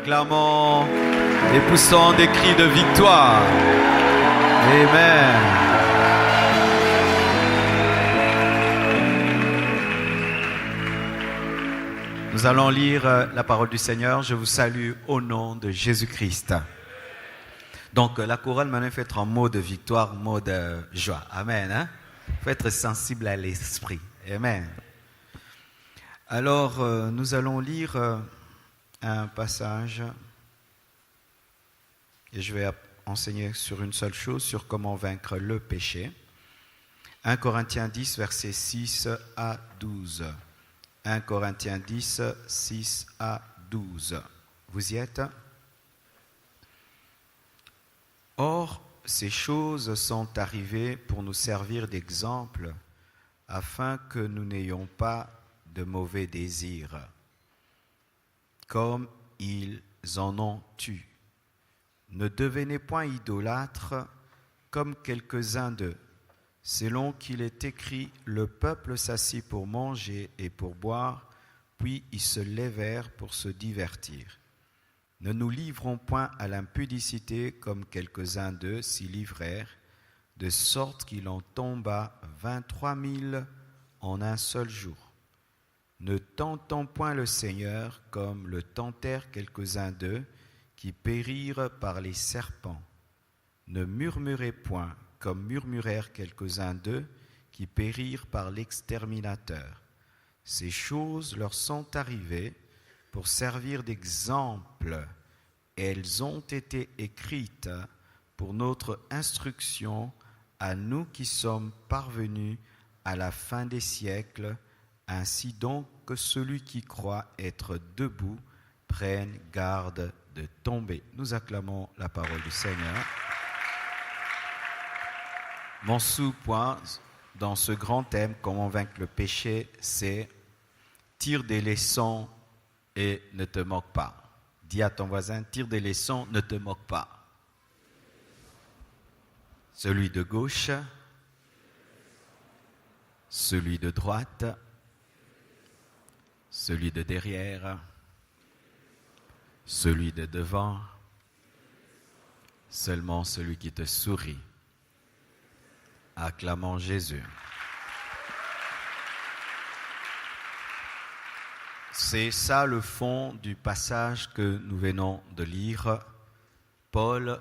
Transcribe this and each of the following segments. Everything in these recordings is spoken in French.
acclamons et poussons des cris de victoire. Amen. Nous allons lire la parole du Seigneur. Je vous salue au nom de Jésus-Christ. Donc la chorale maintenant fait être en mot de victoire, mot de joie. Amen. Hein? Faut être sensible à l'esprit. Amen. Alors nous allons lire un passage et je vais enseigner sur une seule chose, sur comment vaincre le péché. 1 Corinthiens 10, versets 6 à 12. 1 Corinthiens 10, 6 à 12. Vous y êtes? Or, ces choses sont arrivées pour nous servir d'exemple, afin que nous n'ayons pas de mauvais désirs, comme ils en ont eu. Ne devenez point idolâtres, comme quelques-uns d'eux. Selon qu'il est écrit, le peuple s'assit pour manger et pour boire, puis ils se levèrent pour se divertir. Ne nous livrons point à l'impudicité comme quelques-uns d'eux s'y livrèrent, de sorte qu'il en tomba 23 000 en un seul jour. Ne tentons point le Seigneur comme le tentèrent quelques-uns d'eux qui périrent par les serpents. Ne murmurez point comme murmurèrent quelques-uns d'eux qui périrent par l'exterminateur. Ces choses leur sont arrivées pour servir d'exemple. Elles ont été écrites pour notre instruction à nous qui sommes parvenus à la fin des siècles. Ainsi donc que celui qui croit être debout prenne garde de tomber. Nous acclamons la parole du Seigneur. Mon sous-point dans ce grand thème, comment vaincre le péché, c'est tire des leçons et ne te moque pas. Dis à ton voisin, tire des leçons, ne te moque pas. Celui de gauche, celui de droite, celui de derrière, celui de devant, seulement celui qui te sourit. Acclamons Jésus. C'est ça le fond du passage que nous venons de lire. Paul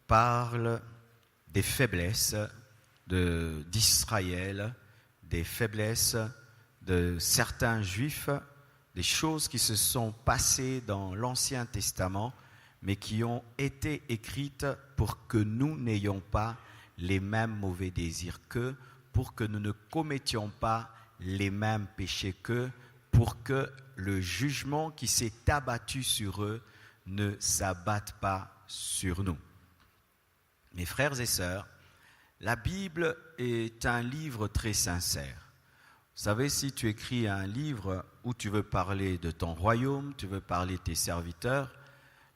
parle des faiblesses d'Israël, des faiblesses de certains Juifs, des choses qui se sont passées dans l'Ancien Testament, mais qui ont été écrites pour que nous n'ayons pas les mêmes mauvais désirs qu'eux, pour que nous ne commettions pas les mêmes péchés qu'eux, pour que le jugement qui s'est abattu sur eux ne s'abatte pas sur nous. Mes frères et sœurs, la Bible est un livre très sincère. Vous savez, si tu écris un livre où tu veux parler de ton royaume, tu veux parler de tes serviteurs,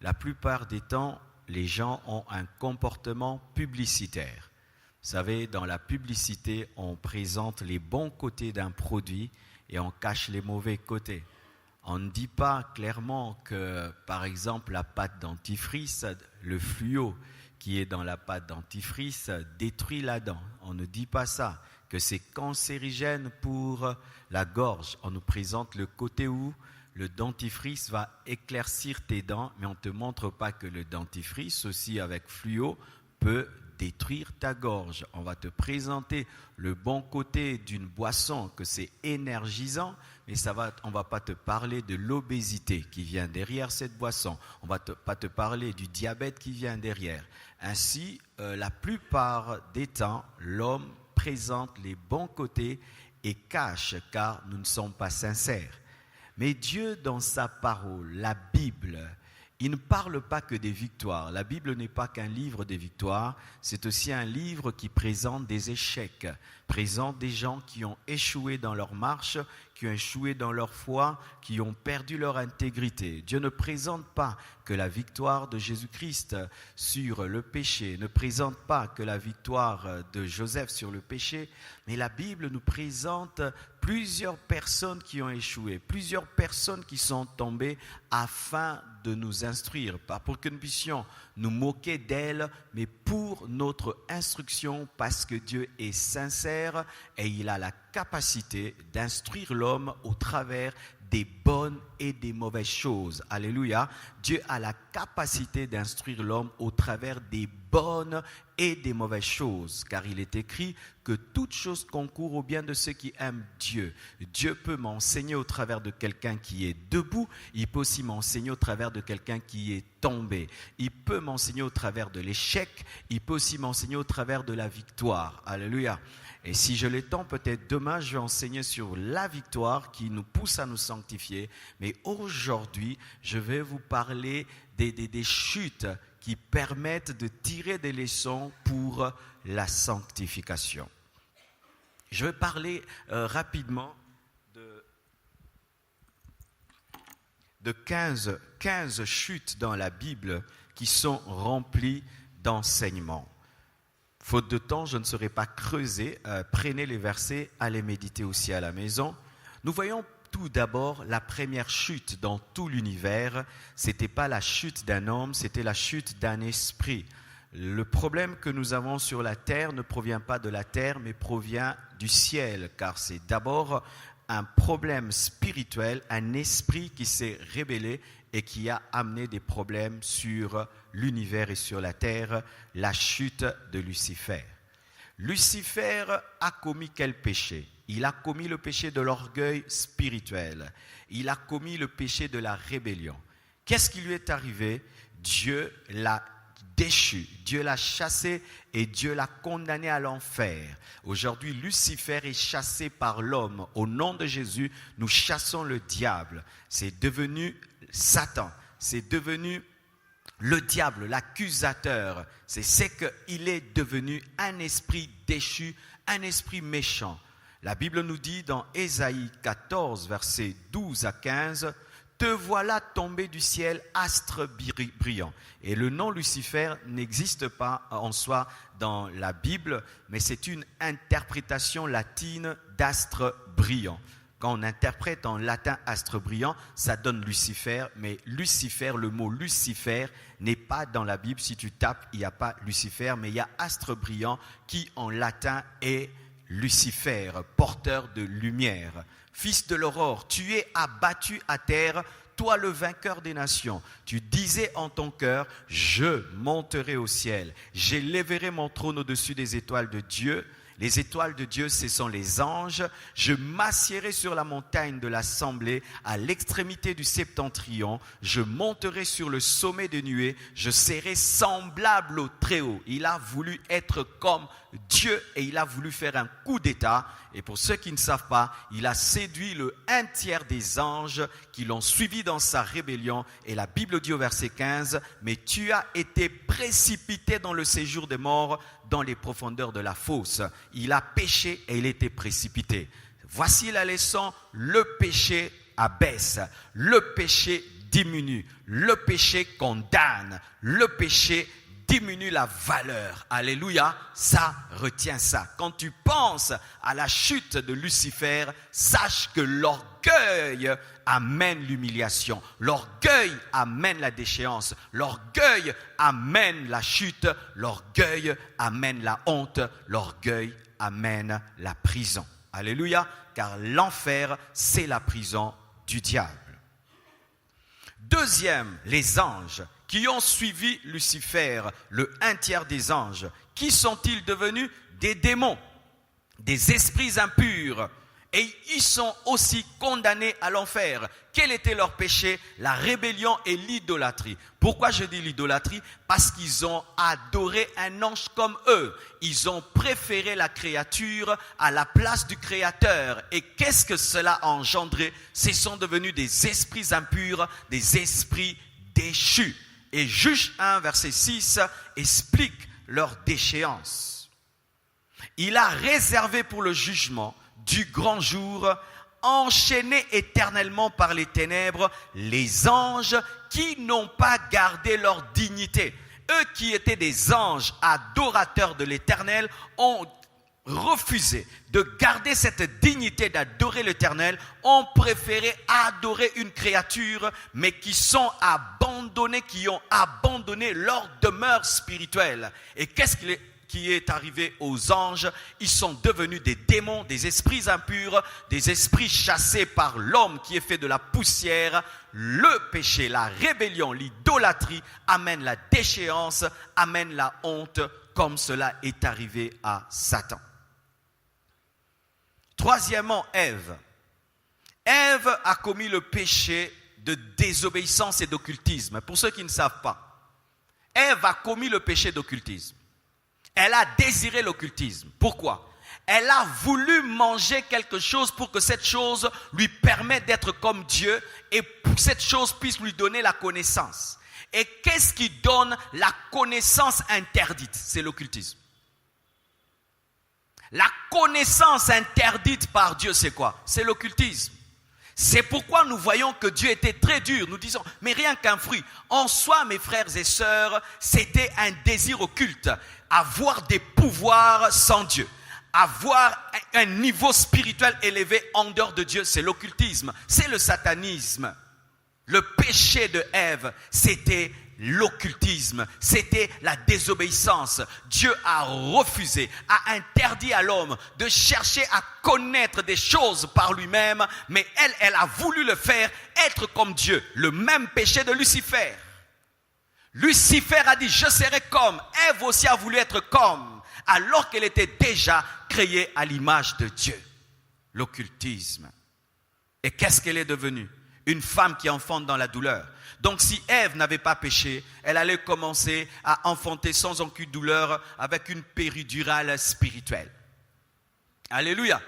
la plupart des temps, les gens ont un comportement publicitaire. Vous savez, dans la publicité, on présente les bons côtés d'un produit et on cache les mauvais côtés. On ne dit pas clairement que, par exemple, la pâte dentifrice, le fluo qui est dans la pâte dentifrice détruit la dent. On ne dit pas ça, que c'est cancérigène pour la gorge. On nous présente le côté où le dentifrice va éclaircir tes dents, mais on ne te montre pas que le dentifrice, aussi avec fluo, peut détruire ta gorge. On va te présenter le bon côté d'une boisson, que c'est énergisant, mais on ne va pas te parler de l'obésité qui vient derrière cette boisson. On ne va pas te parler du diabète qui vient derrière. Ainsi, la plupart des temps, l'homme présente les bons côtés et cache, car nous ne sommes pas sincères. Mais Dieu, dans sa parole, la Bible, il ne parle pas que des victoires. La Bible n'est pas qu'un livre des victoires, c'est aussi un livre qui présente des échecs, présente des gens qui ont échoué dans leur marche, qui ont échoué dans leur foi, qui ont perdu leur intégrité. Dieu ne présente pas que la victoire de Jésus-Christ sur le péché, ne présente pas que la victoire de Joseph sur le péché, mais la Bible nous présente plusieurs personnes qui ont échoué, plusieurs personnes qui sont tombées afin de nous instruire, pas pour que nous puissions nous moquer d'elles, mais pour notre instruction, parce que Dieu est sincère et il a la capacité d'instruire l'homme au travers des bonnes et des mauvaises choses. Alléluia. Dieu a la capacité d'instruire l'homme au travers des bonnes et des mauvaises choses, car il est écrit que toute chose concourt au bien de ceux qui aiment Dieu. Dieu peut m'enseigner au travers de quelqu'un qui est debout, il peut aussi m'enseigner au travers de quelqu'un qui est tombé. Il peut m'enseigner au travers de l'échec, il peut aussi m'enseigner au travers de la victoire. Alléluia. Et si je l'ai temps, peut-être demain, je vais enseigner sur la victoire qui nous pousse à nous sanctifier. Mais aujourd'hui, je vais vous parler des chutes qui permettent de tirer des leçons pour la sanctification. Je vais parler rapidement de 15 chutes dans la Bible qui sont remplies d'enseignements. Faute de temps, je ne serai pas creusé. Prenez les versets, allez méditer aussi à la maison. Nous voyons tout d'abord la première chute dans tout l'univers. Ce n'était pas la chute d'un homme, c'était la chute d'un esprit. Le problème que nous avons sur la terre ne provient pas de la terre, mais provient du ciel, car c'est d'abord un problème spirituel, un esprit qui s'est rébellé et qui a amené des problèmes sur l'univers et sur la terre, la chute de Lucifer. Lucifer a commis quel péché? Il a commis le péché de l'orgueil spirituel. Il a commis le péché de la rébellion. Qu'est-ce qui lui est arrivé? Dieu l'a déchu, Dieu l'a chassé et Dieu l'a condamné à l'enfer. Aujourd'hui, Lucifer est chassé par l'homme. Au nom de Jésus, nous chassons le diable. C'est devenu Satan, c'est devenu le diable, l'accusateur. C'est qu'il est devenu un esprit déchu, un esprit méchant. La Bible nous dit dans Ésaïe 14, versets 12 à 15, « Te voilà tombé du ciel, astre brillant ». Et le nom Lucifer n'existe pas en soi dans la Bible, mais c'est une interprétation latine d'astre brillant. Quand on interprète en latin astre brillant, ça donne Lucifer, mais Lucifer, le mot Lucifer n'est pas dans la Bible. Si tu tapes, il n'y a pas Lucifer, mais il y a astre brillant qui en latin est Lucifer, porteur de lumière. Fils de l'aurore, tu es abattu à terre, toi le vainqueur des nations. Tu disais en ton cœur, je monterai au ciel, j'élèverai mon trône au-dessus des étoiles de Dieu. Les étoiles de Dieu, ce sont les anges. Je m'assiérai sur la montagne de l'assemblée, à l'extrémité du septentrion. Je monterai sur le sommet des nuées. Je serai semblable au Très-Haut. Il a voulu être comme Dieu et il a voulu faire un coup d'état. Et pour ceux qui ne savent pas, il a séduit un tiers des anges qui l'ont suivi dans sa rébellion. Et la Bible dit au verset 15, « Mais tu as été précipité dans le séjour des morts, dans les profondeurs de la fosse. » Il a péché et il était précipité. Voici la leçon, le péché abaisse, le péché diminue, le péché condamne, le péché diminue la valeur. Alléluia, ça, retiens ça. Quand tu penses à la chute de Lucifer, sache que l'orgueil amène l'humiliation. L'orgueil amène la déchéance. L'orgueil amène la chute. L'orgueil amène la honte. L'orgueil amène la prison. Alléluia, car l'enfer, c'est la prison du diable. Deuxième, les anges qui ont suivi Lucifer, le un tiers des anges. Qui sont-ils devenus? Des démons, des esprits impurs. Et ils sont aussi condamnés à l'enfer. Quel était leur péché? La rébellion et l'idolâtrie. Pourquoi je dis l'idolâtrie? Parce qu'ils ont adoré un ange comme eux. Ils ont préféré la créature à la place du Créateur. Et qu'est-ce que cela a engendré? Ce sont devenus des esprits impurs, des esprits déchus. Et Juge 1, verset 6, explique leur déchéance. Il a réservé pour le jugement du grand jour, enchaînés éternellement par les ténèbres, les anges qui n'ont pas gardé leur dignité. Eux qui étaient des anges adorateurs de l'Éternel ont refusé de garder cette dignité d'adorer l'Éternel, ont préféré adorer une créature, mais qui sont abandonnés, qui ont abandonné leur demeure spirituelle. Et qu'est-ce qui est arrivé aux anges? Ils sont devenus des démons, des esprits impurs, des esprits chassés par l'homme qui est fait de la poussière. Le péché, la rébellion, l'idolâtrie amène la déchéance, amène la honte, comme cela est arrivé à Satan. Troisièmement, Ève. Ève a commis le péché de désobéissance et d'occultisme. Pour ceux qui ne savent pas, Ève a commis le péché d'occultisme. Elle a désiré l'occultisme. Pourquoi? Elle a voulu manger quelque chose pour que cette chose lui permette d'être comme Dieu et pour que cette chose puisse lui donner la connaissance. Et qu'est-ce qui donne la connaissance interdite? C'est l'occultisme. La connaissance interdite par Dieu, c'est quoi? C'est l'occultisme. C'est pourquoi nous voyons que Dieu était très dur. Nous disons, mais rien qu'un fruit. En soi, mes frères et sœurs, c'était un désir occulte. Avoir des pouvoirs sans Dieu. Avoir un niveau spirituel élevé en dehors de Dieu, c'est l'occultisme. C'est le satanisme. Le péché de Ève, c'était l'occultisme, c'était la désobéissance. Dieu a refusé, a interdit à l'homme de chercher à connaître des choses par lui-même, mais elle a voulu le faire, être comme Dieu. Le même péché de Lucifer. Lucifer a dit, je serai comme. Ève aussi a voulu être comme, alors qu'elle était déjà créée à l'image de Dieu. L'occultisme. Et qu'est-ce qu'elle est devenue? Une femme qui enfante dans la douleur. Donc si Ève n'avait pas péché, elle allait commencer à enfanter sans aucune douleur avec une péridurale spirituelle. Alléluia.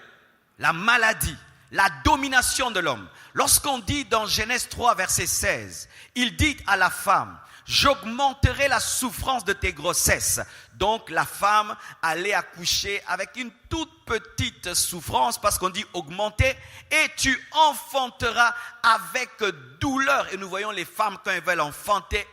La maladie, la domination de l'homme. Lorsqu'on dit dans Genèse 3, verset 16, il dit à la femme, j'augmenterai la souffrance de tes grossesses. Donc la femme allait accoucher avec une toute petite souffrance parce qu'on dit augmenter et tu enfanteras avec douleur. Et nous voyons les femmes quand elles veulent enfanter,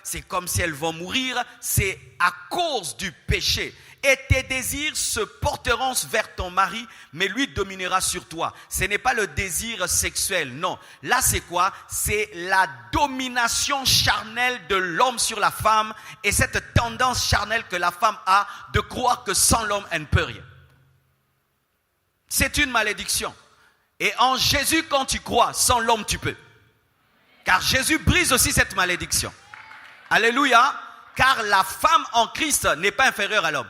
c'est comme si elles vont mourir. C'est à cause du péché. Et tes désirs se porteront vers ton mari, mais lui dominera sur toi. Ce n'est pas le désir sexuel, non. Là, c'est quoi? C'est la domination charnelle de l'homme sur la femme et cette tendance charnelle que la femme a de croire que sans l'homme, elle ne peut rien. C'est une malédiction. Et en Jésus, quand tu crois, sans l'homme, tu peux. Car Jésus brise aussi cette malédiction. Alléluia. Car la femme en Christ n'est pas inférieure à l'homme.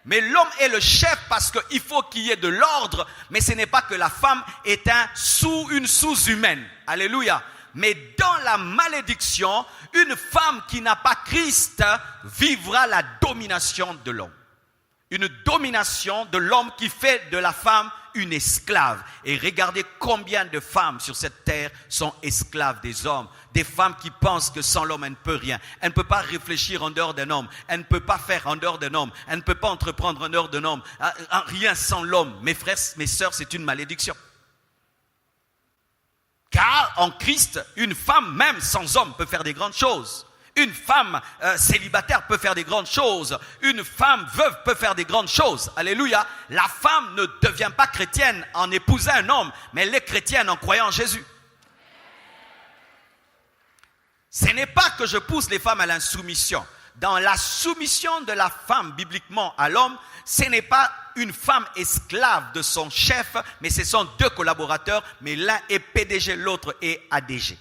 Mais l'homme est le chef parce qu'il faut qu'il y ait de l'ordre. Mais ce n'est pas que la femme est une sous-humaine. Alléluia. Mais dans la malédiction, une femme qui n'a pas Christ vivra la domination de l'homme. Une domination de l'homme qui fait de la femme une esclave. Et regardez combien de femmes sur cette terre sont esclaves des hommes. Des femmes qui pensent que sans l'homme, elle ne peut rien. Elle ne peut pas réfléchir en dehors d'un homme. Elle ne peut pas faire en dehors d'un homme. Elle ne peut pas entreprendre en dehors d'un homme. Rien sans l'homme. Mes frères, mes sœurs, c'est une malédiction. Car en Christ, une femme même sans homme peut faire des grandes choses. Une femme célibataire peut faire des grandes choses. Une femme veuve peut faire des grandes choses. Alléluia. La femme ne devient pas chrétienne en épousant un homme, mais elle est chrétienne en croyant en Jésus. Ce n'est pas que je pousse les femmes à l'insoumission. Dans la soumission de la femme bibliquement à l'homme, ce n'est pas une femme esclave de son chef, mais ce sont deux collaborateurs, mais l'un est PDG, l'autre est ADG.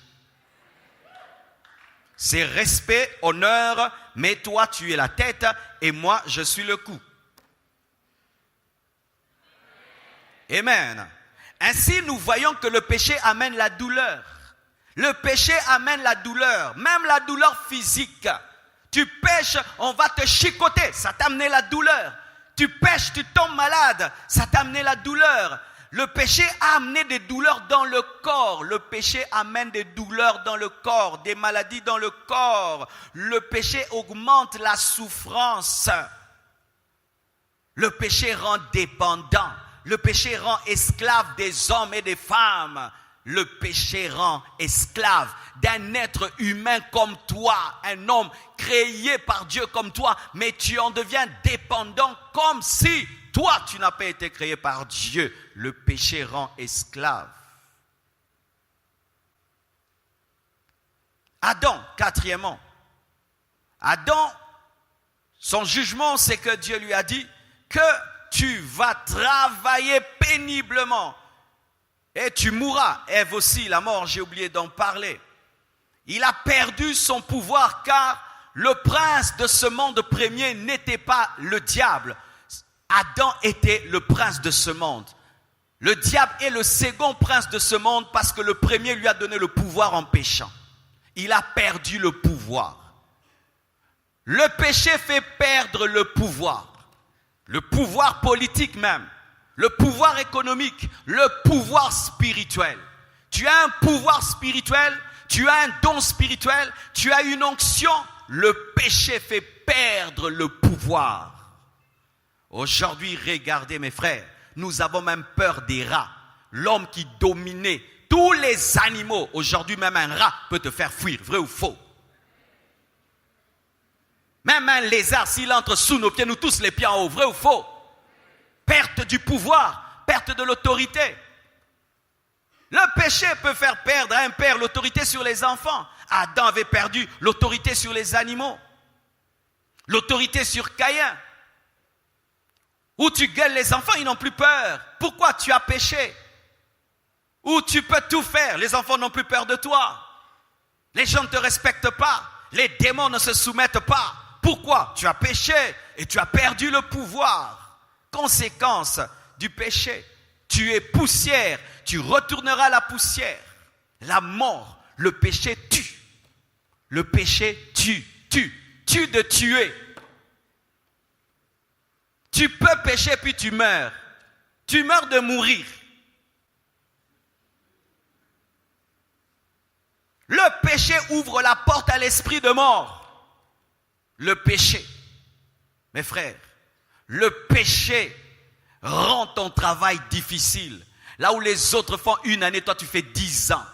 C'est respect, honneur, mais toi tu es la tête et moi je suis le cou. Amen. Ainsi nous voyons que le péché amène la douleur. Le péché amène la douleur, même la douleur physique. Tu pêches, on va te chicoter, ça t'a amené la douleur. Tu pêches, tu tombes malade, ça t'a amené la douleur. Le péché a amené des douleurs dans le corps. Le péché amène des douleurs dans le corps, des maladies dans le corps. Le péché augmente la souffrance. Le péché rend dépendant. Le péché rend esclave des hommes et des femmes. Le péché rend esclave d'un être humain comme toi, un homme créé par Dieu comme toi, mais tu en deviens dépendant comme si toi tu n'as pas été créé par Dieu. Le péché rend esclave. Adam, quatrièmement. Adam, son jugement, c'est que Dieu lui a dit que tu vas travailler péniblement et tu mourras. Ève aussi, la mort, j'ai oublié d'en parler. Il a perdu son pouvoir car le prince de ce monde premier n'était pas le diable. Adam était le prince de ce monde. Le diable est le second prince de ce monde parce que le premier lui a donné le pouvoir en péchant. Il a perdu le pouvoir. Le péché fait perdre le pouvoir politique même, le pouvoir économique, le pouvoir spirituel. Tu as un pouvoir spirituel, tu as un don spirituel, tu as une onction, le péché fait perdre le pouvoir. Aujourd'hui, regardez mes frères, nous avons même peur des rats. L'homme qui dominait tous les animaux, aujourd'hui même un rat peut te faire fuir, vrai ou faux? Même un lézard, s'il entre sous nos pieds, nous tous les pieds en haut, vrai ou faux? Perte du pouvoir, perte de l'autorité. Le péché peut faire perdre à un père l'autorité sur les enfants. Adam avait perdu l'autorité sur les animaux, l'autorité sur Caïn. Où tu gueules les enfants, ils n'ont plus peur. Pourquoi? Tu as péché. Où tu peux tout faire, les enfants n'ont plus peur de toi. Les gens ne te respectent pas. Les démons ne se soumettent pas. Pourquoi? Tu as péché et tu as perdu le pouvoir. Conséquence du péché. Tu es poussière, tu retourneras à la poussière. La mort, le péché tue. Le péché tue de tuer. Tu peux pécher puis tu meurs. Tu meurs de mourir. Le péché ouvre la porte à l'esprit de mort. Le péché, mes frères, le péché rend ton travail difficile. Là où les autres font 1 année, toi tu fais 10 ans.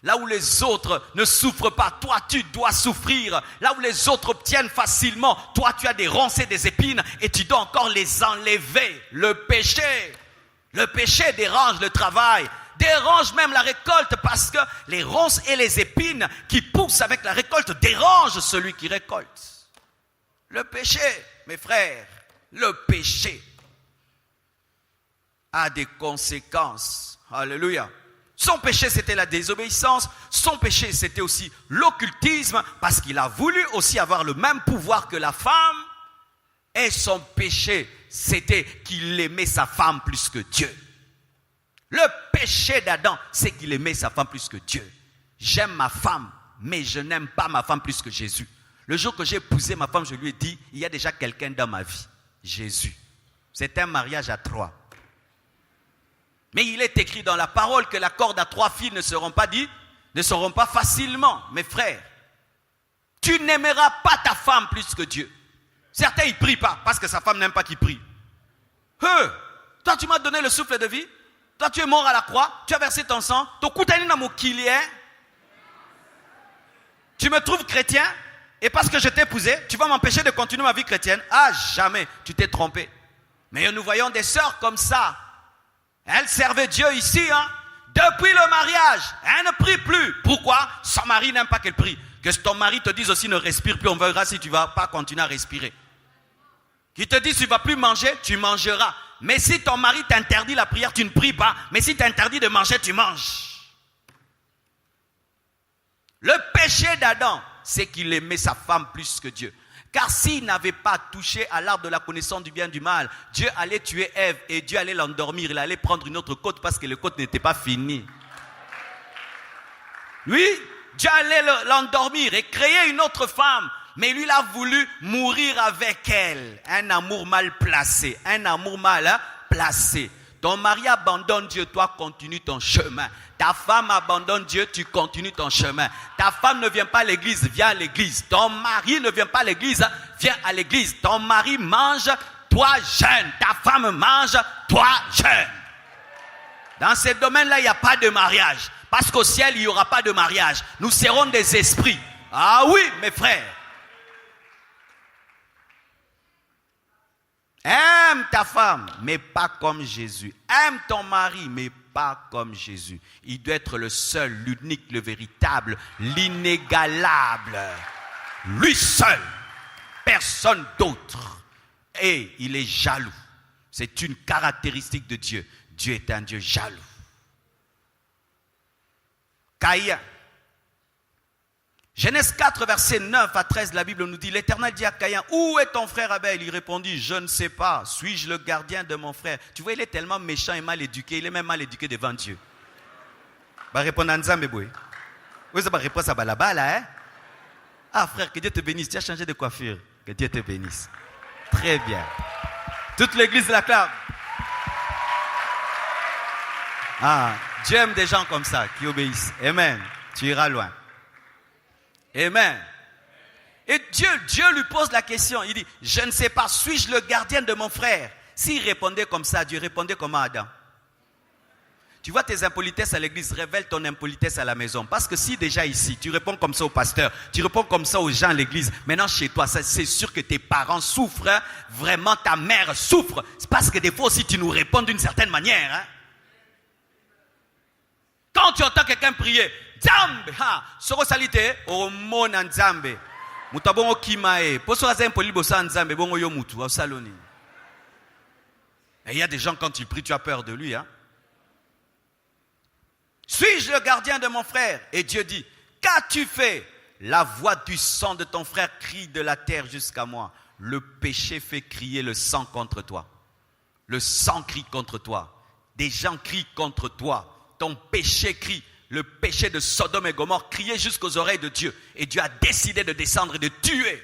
Là où les autres ne souffrent pas, toi tu dois souffrir. Là où les autres obtiennent facilement, toi tu as des ronces et des épines et tu dois encore les enlever. Le péché dérange le travail, dérange même la récolte parce que les ronces et les épines qui poussent avec la récolte dérangent celui qui récolte. Le péché, mes frères, le péché a des conséquences. Alléluia. Son péché, c'était la désobéissance. Son péché, c'était aussi l'occultisme parce qu'il a voulu aussi avoir le même pouvoir que la femme. Et son péché, c'était qu'il aimait sa femme plus que Dieu. Le péché d'Adam, c'est qu'il aimait sa femme plus que Dieu. J'aime ma femme, mais je n'aime pas ma femme plus que Jésus. Le jour que j'ai épousé ma femme, je lui ai dit, il y a déjà quelqu'un dans ma vie, Jésus. C'est un mariage à 3. Mais il est écrit dans la parole que la corde à 3 fils ne seront pas facilement. Mes frères, tu n'aimeras pas ta femme plus que Dieu. Certains, ils ne prient pas parce que sa femme n'aime pas qu'ils prient. Toi, tu m'as donné le souffle de vie. Toi, tu es mort à la croix. Tu as versé ton sang. Tu me trouves chrétien. Et parce que je t'ai épousé, tu vas m'empêcher de continuer ma vie chrétienne? Ah, jamais, tu t'es trompé. Mais nous voyons des sœurs comme ça. Elles servaient Dieu ici, Depuis le mariage, elles ne prient plus. Pourquoi? Son mari n'aime pas qu'elle prie. Que ton mari te dise aussi ne respire plus, on verra si tu ne vas pas continuer à respirer. Qui te dit tu ne vas plus manger, tu mangeras. Mais si ton mari t'interdit la prière, tu ne pries pas. Mais si t'interdit de manger, tu manges. Le péché d'Adam, c'est qu'il aimait sa femme plus que Dieu. Car s'il n'avait pas touché à l'arbre de la connaissance du bien et du mal, Dieu allait tuer Ève et Dieu allait l'endormir. Il allait prendre une autre côte parce que le côte n'était pas fini. Oui, Dieu allait l'endormir et créer une autre femme. Mais lui, il a voulu mourir avec elle. Un amour mal placé. Un amour mal placé. Ton mari abandonne Dieu, toi continue ton chemin. Ta femme abandonne Dieu, tu continues ton chemin. Ta femme ne vient pas à l'église, viens à l'église. Ton mari ne vient pas à l'église, viens à l'église. Ton mari mange, toi jeûne. Ta femme mange, toi jeûne. Dans ces domaines-là, il n'y a pas de mariage. Parce qu'au ciel, il n'y aura pas de mariage. Nous serons des esprits. Ah oui, mes frères. Aime ta femme, mais pas comme Jésus. Aime ton mari, mais pas comme Jésus. Il doit être le seul, l'unique, le véritable, l'inégalable. Lui seul. Personne d'autre. Et il est jaloux. C'est une caractéristique de Dieu. Dieu est un Dieu jaloux. Caïn. Genèse 4, verset 9 à 13, la Bible nous dit, l'Éternel dit à Caïn, où est ton frère Abel? Il répondit, je ne sais pas, suis-je le gardien de mon frère? Tu vois, il est tellement méchant et mal éduqué, il est même mal éduqué devant Dieu. Bah, répondre à Nzambe, boy. Oui, ça va répondre à là-bas, là, hein? Ah, frère, que Dieu te bénisse, tu as changé de coiffure. Que Dieu te bénisse. Très bien. Toute l'église l'acclame. Ah, Dieu aime des gens comme ça, qui obéissent. Amen. Tu iras loin. Amen. Et Dieu lui pose la question. Il dit, je ne sais pas, suis-je le gardien de mon frère? S'il répondait comme ça, Dieu répondait comme à Adam. Tu vois tes impolitesses à l'église, révèle ton impolitesse à la maison. Parce que si déjà ici, tu réponds comme ça au pasteur, tu réponds comme ça aux gens à l'église, maintenant chez toi, c'est sûr que tes parents souffrent, hein? Vraiment ta mère souffre. C'est parce que des fois aussi tu nous réponds d'une certaine manière. Hein? Quand tu entends quelqu'un prier, Nzambe, ha, soro salite, o mona Nzambe. Mutabongo kimae, poso aza impoli bosa Nzambe, bongo yo mutu, au saloni. Et il y a des gens, quand ils prient, tu as peur de lui, hein. Suis-je le gardien de mon frère? Et Dieu dit, qu'as-tu fait? La voix du sang de ton frère crie de la terre jusqu'à moi. Le péché fait crier le sang contre toi. Le sang crie contre toi. Des gens crient contre toi. Ton péché crie. Le péché de Sodome et Gomorrhe criait jusqu'aux oreilles de Dieu. Et Dieu a décidé de descendre et de tuer.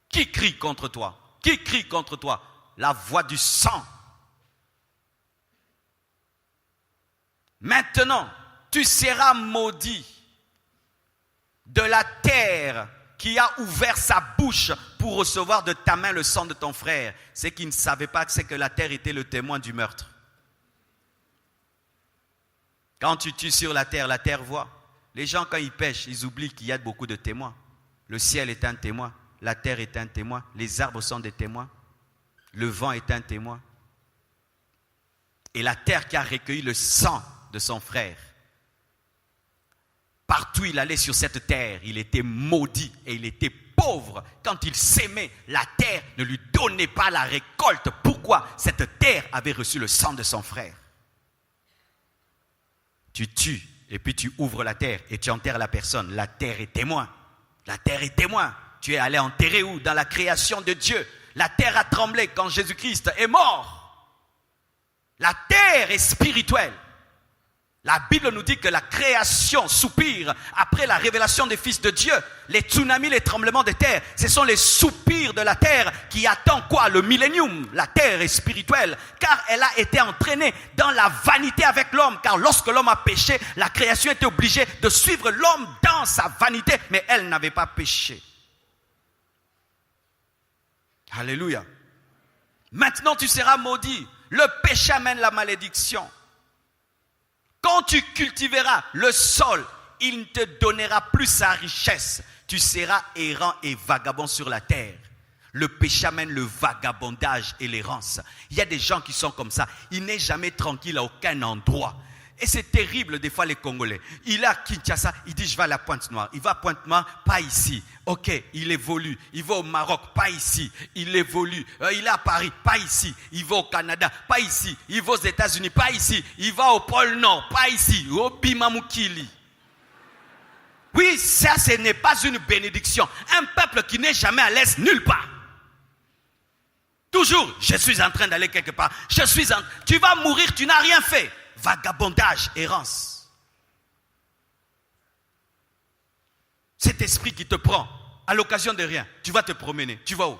Qui crie contre toi? Qui crie contre toi? La voix du sang. Maintenant, tu seras maudit de la terre qui a ouvert sa bouche pour recevoir de ta main le sang de ton frère. C'est qu'il ne savait pas que c'est que la terre était le témoin du meurtre. Quand tu tues sur la terre voit. Les gens, quand ils pêchent, ils oublient qu'il y a beaucoup de témoins. Le ciel est un témoin, la terre est un témoin, les arbres sont des témoins, le vent est un témoin. Et la terre qui a recueilli le sang de son frère, partout il allait sur cette terre, il était maudit et il était pauvre. Quand il s'aimait, la terre ne lui donnait pas la récolte. Pourquoi? Cette terre avait reçu le sang de son frère. Tu tues et puis tu ouvres la terre et tu enterres la personne. La terre est témoin. La terre est témoin. Tu es allé enterrer où? Dans la création de Dieu. La terre a tremblé quand Jésus-Christ est mort. La terre est spirituelle. La Bible nous dit que la création soupire après la révélation des fils de Dieu. Les tsunamis, les tremblements de terre, ce sont les soupirs de la terre qui attendent quoi? Le millénium. La terre est spirituelle car elle a été entraînée dans la vanité avec l'homme. Car lorsque l'homme a péché, la création était obligée de suivre l'homme dans sa vanité, mais elle n'avait pas péché. Alléluia. Maintenant tu seras maudit. Le péché amène la malédiction. Quand tu cultiveras le sol, il ne te donnera plus sa richesse. Tu seras errant et vagabond sur la terre. Le péché amène le vagabondage et l'errance. Il y a des gens qui sont comme ça. Il n'est jamais tranquille à aucun endroit. Et c'est terrible des fois les Congolais. Il est à Kinshasa, il dit je vais à la Pointe-Noire. Il va à Pointe-Noire, pas ici. Ok, il évolue. Il va au Maroc, pas ici. Il évolue. Il est à Paris, pas ici. Il va au Canada, pas ici. Il va aux États-Unis, pas ici. Il va au pôle Nord, pas ici. Au Bimamukili. Oui, ça ce n'est pas une bénédiction. Un peuple qui n'est jamais à l'aise nulle part. Toujours, je suis en train d'aller quelque part. Tu vas mourir, tu n'as rien fait. Vagabondage, errance. Cet esprit qui te prend à l'occasion de rien, tu vas te promener. Tu vas où?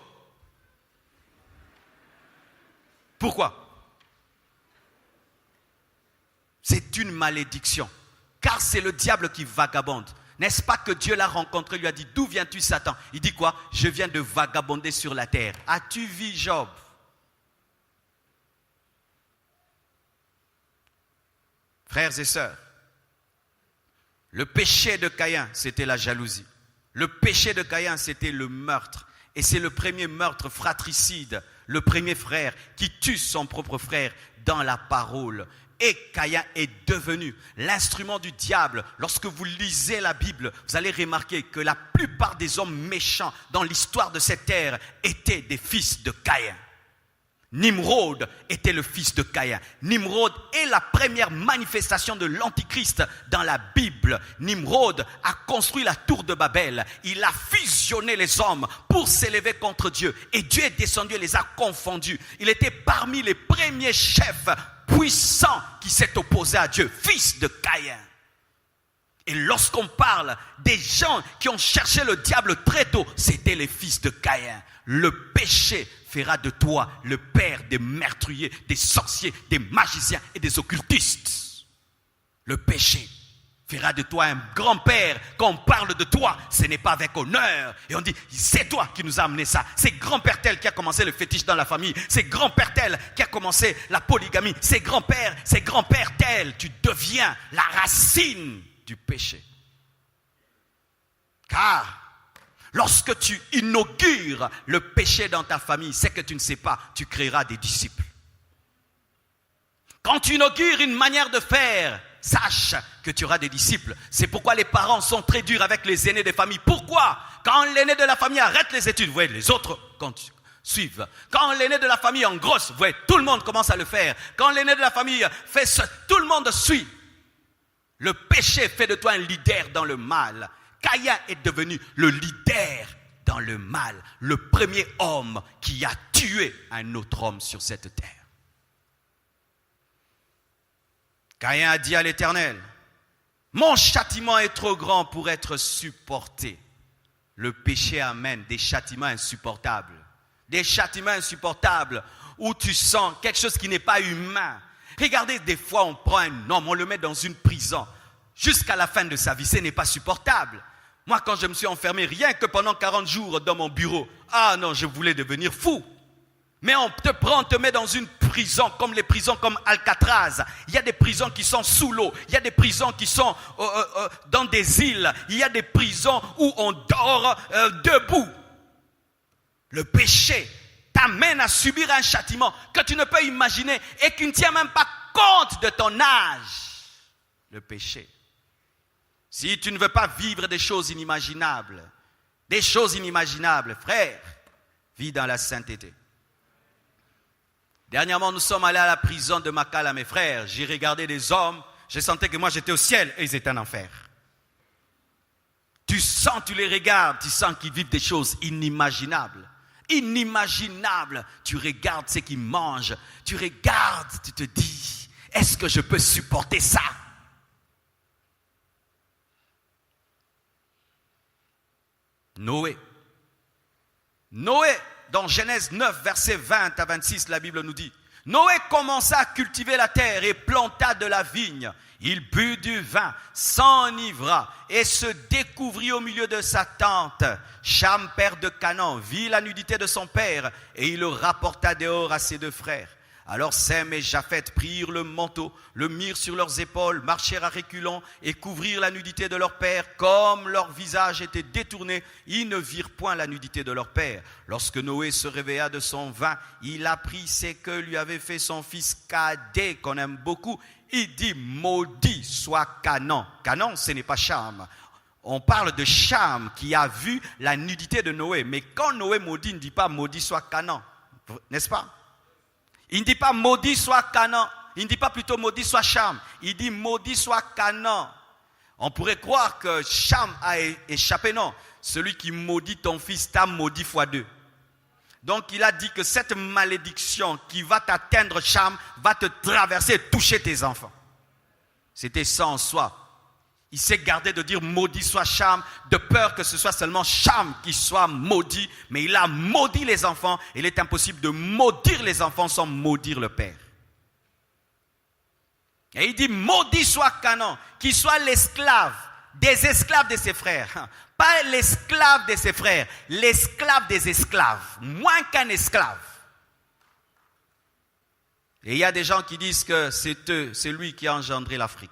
Pourquoi? C'est une malédiction. Car c'est le diable qui vagabonde. N'est-ce pas que Dieu l'a rencontré, lui a dit, d'où viens-tu Satan? Il dit quoi? Je viens de vagabonder sur la terre. As-tu vu Job? Frères et sœurs, Le péché de Caïn, c'était la jalousie. Le péché de Caïn, c'était le meurtre. Et c'est le premier meurtre fratricide, le premier frère qui tue son propre frère dans la parole. Et Caïn est devenu l'instrument du diable. Lorsque vous lisez la Bible, vous allez remarquer que la plupart des hommes méchants dans l'histoire de cette terre étaient des fils de Caïn. Nimrod était le fils de Caïn. Nimrod est la première manifestation de l'Antichrist dans la Bible. Nimrod a construit la tour de Babel. Il a fusionné les hommes pour s'élever contre Dieu. Et Dieu est descendu et les a confondus. Il était parmi les premiers chefs puissants qui s'est opposé à Dieu, fils de Caïn. Et lorsqu'on parle des gens qui ont cherché le diable très tôt, c'était les fils de Caïn. Le péché fera de toi le père des meurtriers, des sorciers, des magiciens et des occultistes. Le péché fera de toi un grand-père. Quand on parle de toi, ce n'est pas avec honneur. Et on dit, c'est toi qui nous a amené ça. C'est grand-père tel qui a commencé le fétiche dans la famille. C'est grand-père tel qui a commencé la polygamie. C'est grand-père tel. Tu deviens la racine du péché. Car lorsque tu inaugures le péché dans ta famille, c'est que tu ne sais pas, tu créeras des disciples. Quand tu inaugures une manière de faire, sache que tu auras des disciples. C'est pourquoi les parents sont très durs avec les aînés des familles. Pourquoi? Quand l'aîné de la famille arrête les études, vous voyez, les autres suivent. Quand l'aîné de la famille engrosse, vous voyez, tout le monde commence à le faire. Quand l'aîné de la famille fait ce, tout le monde suit. Le péché fait de toi un leader dans le mal. Caïn est devenu le leader dans le mal, le premier homme qui a tué un autre homme sur cette terre. Caïn a dit à l'Éternel, mon châtiment est trop grand pour être supporté. Le péché amène des châtiments insupportables. Des châtiments insupportables où tu sens quelque chose qui n'est pas humain. Regardez, des fois on prend un homme, on le met dans une prison. Jusqu'à la fin de sa vie, ce n'est pas supportable. Moi, quand je me suis enfermé, rien que pendant 40 jours dans mon bureau, ah non, je voulais devenir fou. Mais on te prend, on te met dans une prison, comme les prisons comme Alcatraz. Il y a des prisons qui sont sous l'eau. Il y a des prisons qui sont dans des îles. Il y a des prisons où on dort debout. Le péché t'amène à subir un châtiment que tu ne peux imaginer et qui ne tient même pas compte de ton âge. Le péché. Si tu ne veux pas vivre des choses inimaginables, frère, vis dans la sainteté. Dernièrement, nous sommes allés à la prison de Makala, mes frères. J'ai regardé des hommes, je sentais que moi j'étais au ciel et ils étaient en enfer. Tu sens, tu les regardes, tu sens qu'ils vivent des choses inimaginables. Inimaginables. Tu regardes ce qu'ils mangent, tu regardes, tu te dis, est-ce que je peux supporter ça? Noé, dans Genèse 9, versets 20 à 26, la Bible nous dit, Noé commença à cultiver la terre et planta de la vigne. Il but du vin, s'enivra et se découvrit au milieu de sa tente. Cham, père de Canaan, vit la nudité de son père et il le rapporta dehors à ses deux frères. Alors Sem et Japheth prirent le manteau, le mirent sur leurs épaules, marchèrent à reculons et couvrirent la nudité de leur père. Comme leur visage était détourné, ils ne virent point la nudité de leur père. Lorsque Noé se réveilla de son vin, il apprit ce que lui avait fait son fils cadet, qu'on aime beaucoup. Il dit, maudit soit Canaan. Canaan, ce n'est pas Cham. On parle de Cham qui a vu la nudité de Noé. Mais quand Noé maudit, il ne dit pas maudit soit Canaan. N'est-ce pas? Il ne dit pas maudit soit Canaan. Il ne dit pas plutôt maudit soit Cham. Il dit maudit soit Canaan. On pourrait croire que Cham a échappé. Non. Celui qui maudit ton fils t'a maudit fois 2. Donc il a dit que cette malédiction qui va t'atteindre, Cham, va te traverser et toucher tes enfants. C'était ça en soi. Il s'est gardé de dire maudit soit Cham, de peur que ce soit seulement Cham qui soit maudit. Mais il a maudit les enfants. Il est impossible de maudire les enfants sans maudire le père. Et il dit maudit soit Canaan, qui soit l'esclave, des esclaves de ses frères. Pas l'esclave de ses frères, l'esclave des esclaves. Moins qu'un esclave. Et il y a des gens qui disent que c'est lui qui a engendré l'Afrique.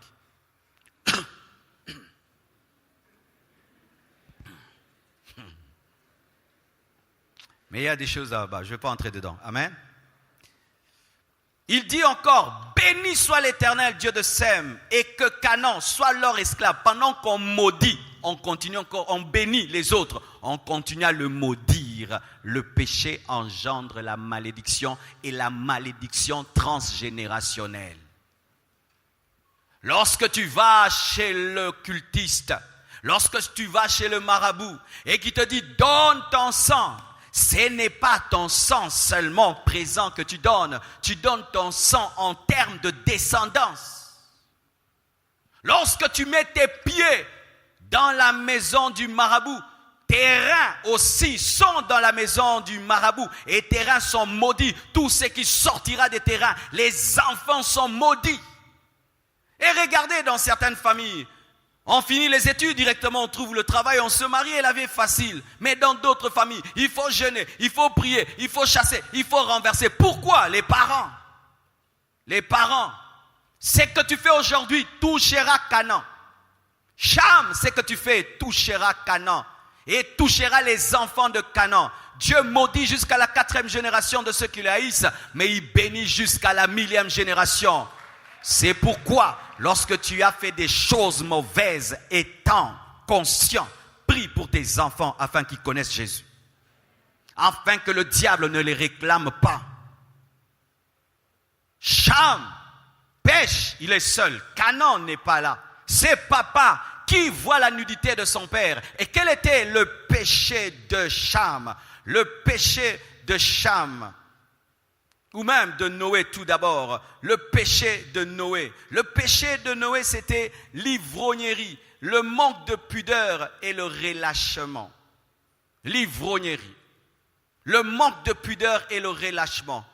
Mais il y a des choses là-bas, je ne vais pas entrer dedans. Amen. Il dit encore, béni soit l'Éternel, Dieu de Sem, et que Canaan soit leur esclave. Pendant qu'on maudit, on continue encore, on bénit les autres, on continue à le maudire. Le péché engendre la malédiction et la malédiction transgénérationnelle. Lorsque tu vas chez le cultiste, lorsque tu vas chez le marabout et qu'il te dit donne ton sang, ce n'est pas ton sang seulement présent que tu donnes ton sang en termes de descendance. Lorsque tu mets tes pieds dans la maison du marabout, tes reins aussi sont dans la maison du marabout et tes reins sont maudits. Tout ce qui sortira de tes reins, les enfants sont maudits. Et regardez dans certaines familles, on finit les études directement, on trouve le travail, on se marie et la vie est facile. Mais dans d'autres familles, il faut jeûner, il faut prier, il faut chasser, il faut renverser. Pourquoi? Les parents, ce que tu fais aujourd'hui touchera Canaan. Cham, ce que tu fais touchera Canaan et touchera les enfants de Canaan. Dieu maudit jusqu'à la 4e génération de ceux qui le haïssent, mais il bénit jusqu'à la 1000e génération. C'est pourquoi, lorsque tu as fait des choses mauvaises, étant conscient, prie pour tes enfants afin qu'ils connaissent Jésus. Afin que le diable ne les réclame pas. Cham pêche, il est seul. Canaan n'est pas là. C'est papa qui voit la nudité de son père. Et quel était le péché de Cham? Le péché de Cham, ou même de Noé tout d'abord, le péché de Noé. Le péché de Noé, c'était l'ivrognerie, le manque de pudeur et le relâchement. L'ivrognerie, le manque de pudeur et le relâchement.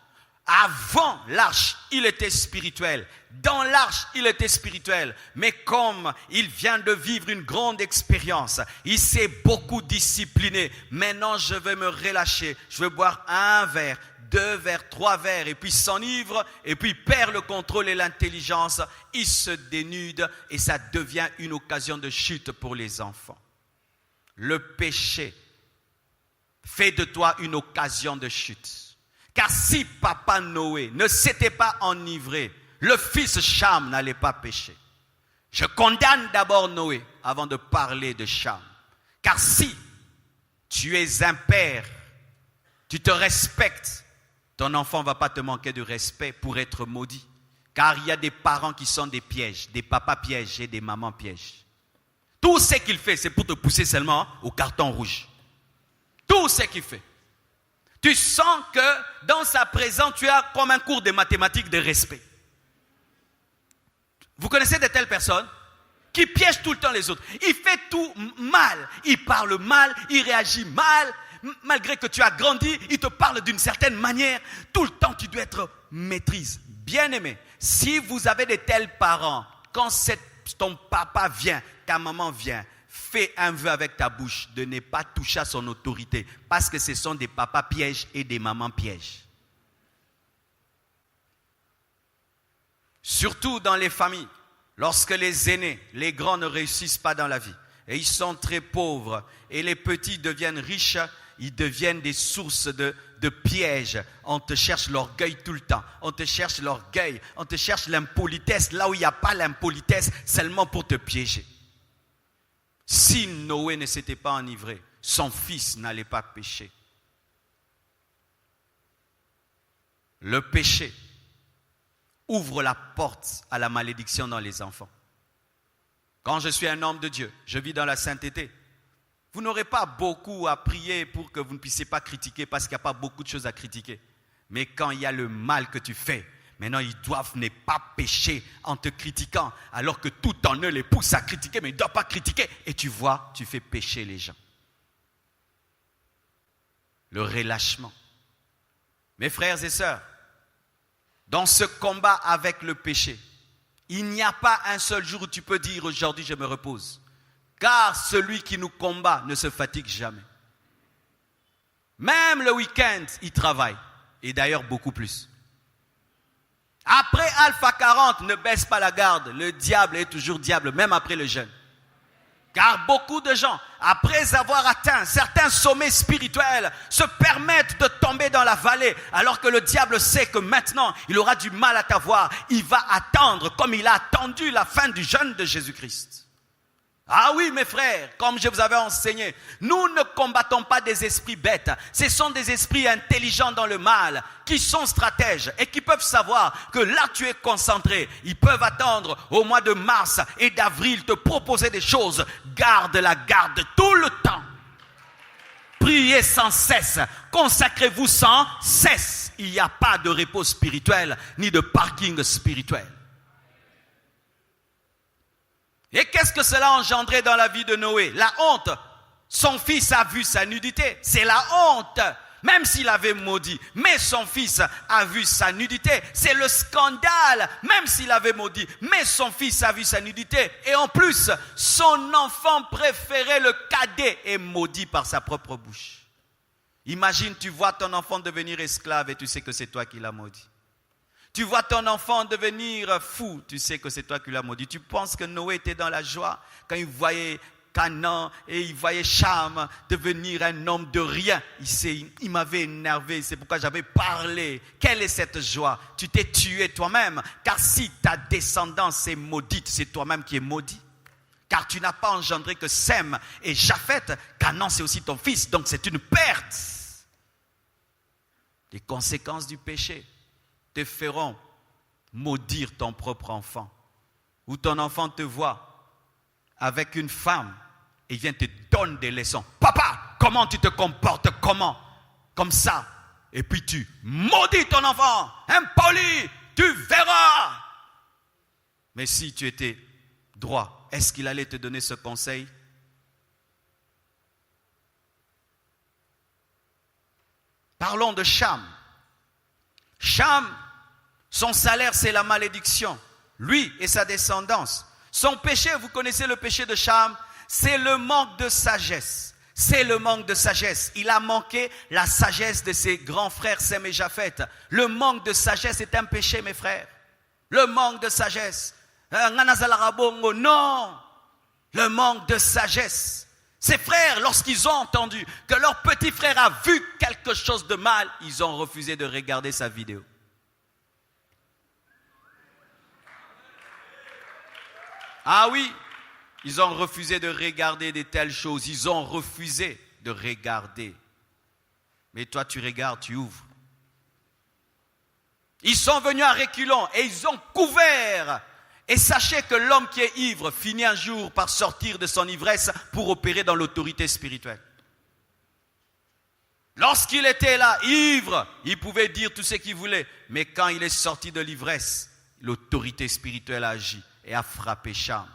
Avant l'arche, il était spirituel. Dans l'arche, il était spirituel. Mais comme il vient de vivre une grande expérience, il s'est beaucoup discipliné. Maintenant, je vais me relâcher. Je vais boire un verre, 2 verres, 3 verres, et puis s'enivre, et puis perd le contrôle et l'intelligence. Il se dénude et ça devient une occasion de chute pour les enfants. Le péché fait de toi une occasion de chute. Car si papa Noé ne s'était pas enivré, le fils Cham n'allait pas pécher. Je condamne d'abord Noé avant de parler de Cham. Car si tu es un père, tu te respectes, ton enfant ne va pas te manquer de respect pour être maudit. Car il y a des parents qui sont des pièges, des papas pièges et des mamans pièges. Tout ce qu'il fait, c'est pour te pousser seulement au carton rouge. Tout ce qu'il fait. Tu sens que dans sa présence, tu as comme un cours de mathématiques de respect. Vous connaissez de telles personnes qui piègent tout le temps les autres. Il fait tout mal. Il parle mal, il réagit mal. Malgré que tu as grandi, il te parle d'une certaine manière. Tout le temps, tu dois être maîtrise. Bien-aimé, si vous avez de tels parents, quand ton papa vient, ta maman vient, fais un vœu avec ta bouche de ne pas toucher à son autorité. Parce que ce sont des papas pièges et des mamans pièges. Surtout dans les familles, lorsque les aînés, les grands ne réussissent pas dans la vie. Et ils sont très pauvres. Et les petits deviennent riches. Ils deviennent des sources de pièges. On te cherche l'orgueil tout le temps. On te cherche l'orgueil. On te cherche l'impolitesse. Là où il n'y a pas l'impolitesse, seulement pour te piéger. Si Noé ne s'était pas enivré, son fils n'allait pas pécher. Le péché ouvre la porte à la malédiction dans les enfants. Quand je suis un homme de Dieu, je vis dans la sainteté. Vous n'aurez pas beaucoup à prier pour que vous ne puissiez pas critiquer parce qu'il n'y a pas beaucoup de choses à critiquer. Mais quand il y a le mal que tu fais, maintenant ils doivent ne pas pécher en te critiquant alors que tout en eux les pousse à critiquer, mais ils ne doivent pas critiquer. Et tu vois, tu fais pécher les gens. Le relâchement. Mes frères et sœurs, dans ce combat avec le péché, il n'y a pas un seul jour où tu peux dire aujourd'hui je me repose. Car celui qui nous combat ne se fatigue jamais. Même le week-end, il travaille. Et d'ailleurs beaucoup plus. Après Alpha 40, ne baisse pas la garde. Le diable est toujours diable, même après le jeûne. Car beaucoup de gens, après avoir atteint certains sommets spirituels, se permettent de tomber dans la vallée, alors que le diable sait que maintenant, il aura du mal à t'avoir. Il va attendre, comme il a attendu la fin du jeûne de Jésus-Christ. Ah oui, mes frères, comme je vous avais enseigné, nous ne combattons pas des esprits bêtes. Ce sont des esprits intelligents dans le mal, qui sont stratèges et qui peuvent savoir que là tu es concentré. Ils peuvent attendre au mois de mars et d'avril te proposer des choses. Garde la garde tout le temps. Priez sans cesse. Consacrez-vous sans cesse. Il n'y a pas de repos spirituel ni de parking spirituel. Et qu'est-ce que cela a engendré dans la vie de Noé? La honte. Son fils a vu sa nudité. C'est la honte. Même s'il avait maudit. Mais son fils a vu sa nudité. C'est le scandale. Même s'il avait maudit. Mais son fils a vu sa nudité. Et en plus, son enfant préféré, le cadet, est maudit par sa propre bouche. Imagine, tu vois ton enfant devenir esclave et tu sais que c'est toi qui l'as maudit. Tu vois ton enfant devenir fou, tu sais que c'est toi qui l'as maudit. Tu penses que Noé était dans la joie quand il voyait Canaan et il voyait Cham devenir un homme de rien. Il m'avait énervé, c'est pourquoi j'avais parlé. Quelle est cette joie? Tu t'es tué toi-même, car si ta descendance est maudite, c'est toi-même qui es maudit. Car tu n'as pas engendré que Sem et Japheth. Canaan, c'est aussi ton fils, donc c'est une perte. Les conséquences du péché te feront maudire ton propre enfant. Ou ton enfant te voit avec une femme et vient te donner des leçons. Papa, comment tu te comportes? Comment? Comme ça. Et puis tu maudis ton enfant. Impoli, tu verras. Mais si tu étais droit, est-ce qu'il allait te donner ce conseil? Parlons de Cham. Cham, son salaire, c'est la malédiction. Lui et sa descendance. Son péché, vous connaissez le péché de Cham, c'est le manque de sagesse. C'est le manque de sagesse. Il a manqué la sagesse de ses grands frères Sem et Japheth. Le manque de sagesse est un péché, mes frères. Le manque de sagesse. Non. Le manque de sagesse. Ses frères, lorsqu'ils ont entendu que leur petit frère a vu quelque chose de mal, ils ont refusé de regarder sa vidéo. Ah oui, ils ont refusé de regarder de telles choses. Ils ont refusé de regarder. Mais toi, tu regardes, tu ouvres. Ils sont venus à reculons et ils ont couvert. Et sachez que l'homme qui est ivre finit un jour par sortir de son ivresse pour opérer dans l'autorité spirituelle. Lorsqu'il était là, ivre, il pouvait dire tout ce qu'il voulait. Mais quand il est sorti de l'ivresse, l'autorité spirituelle a agi et a frappé Cham.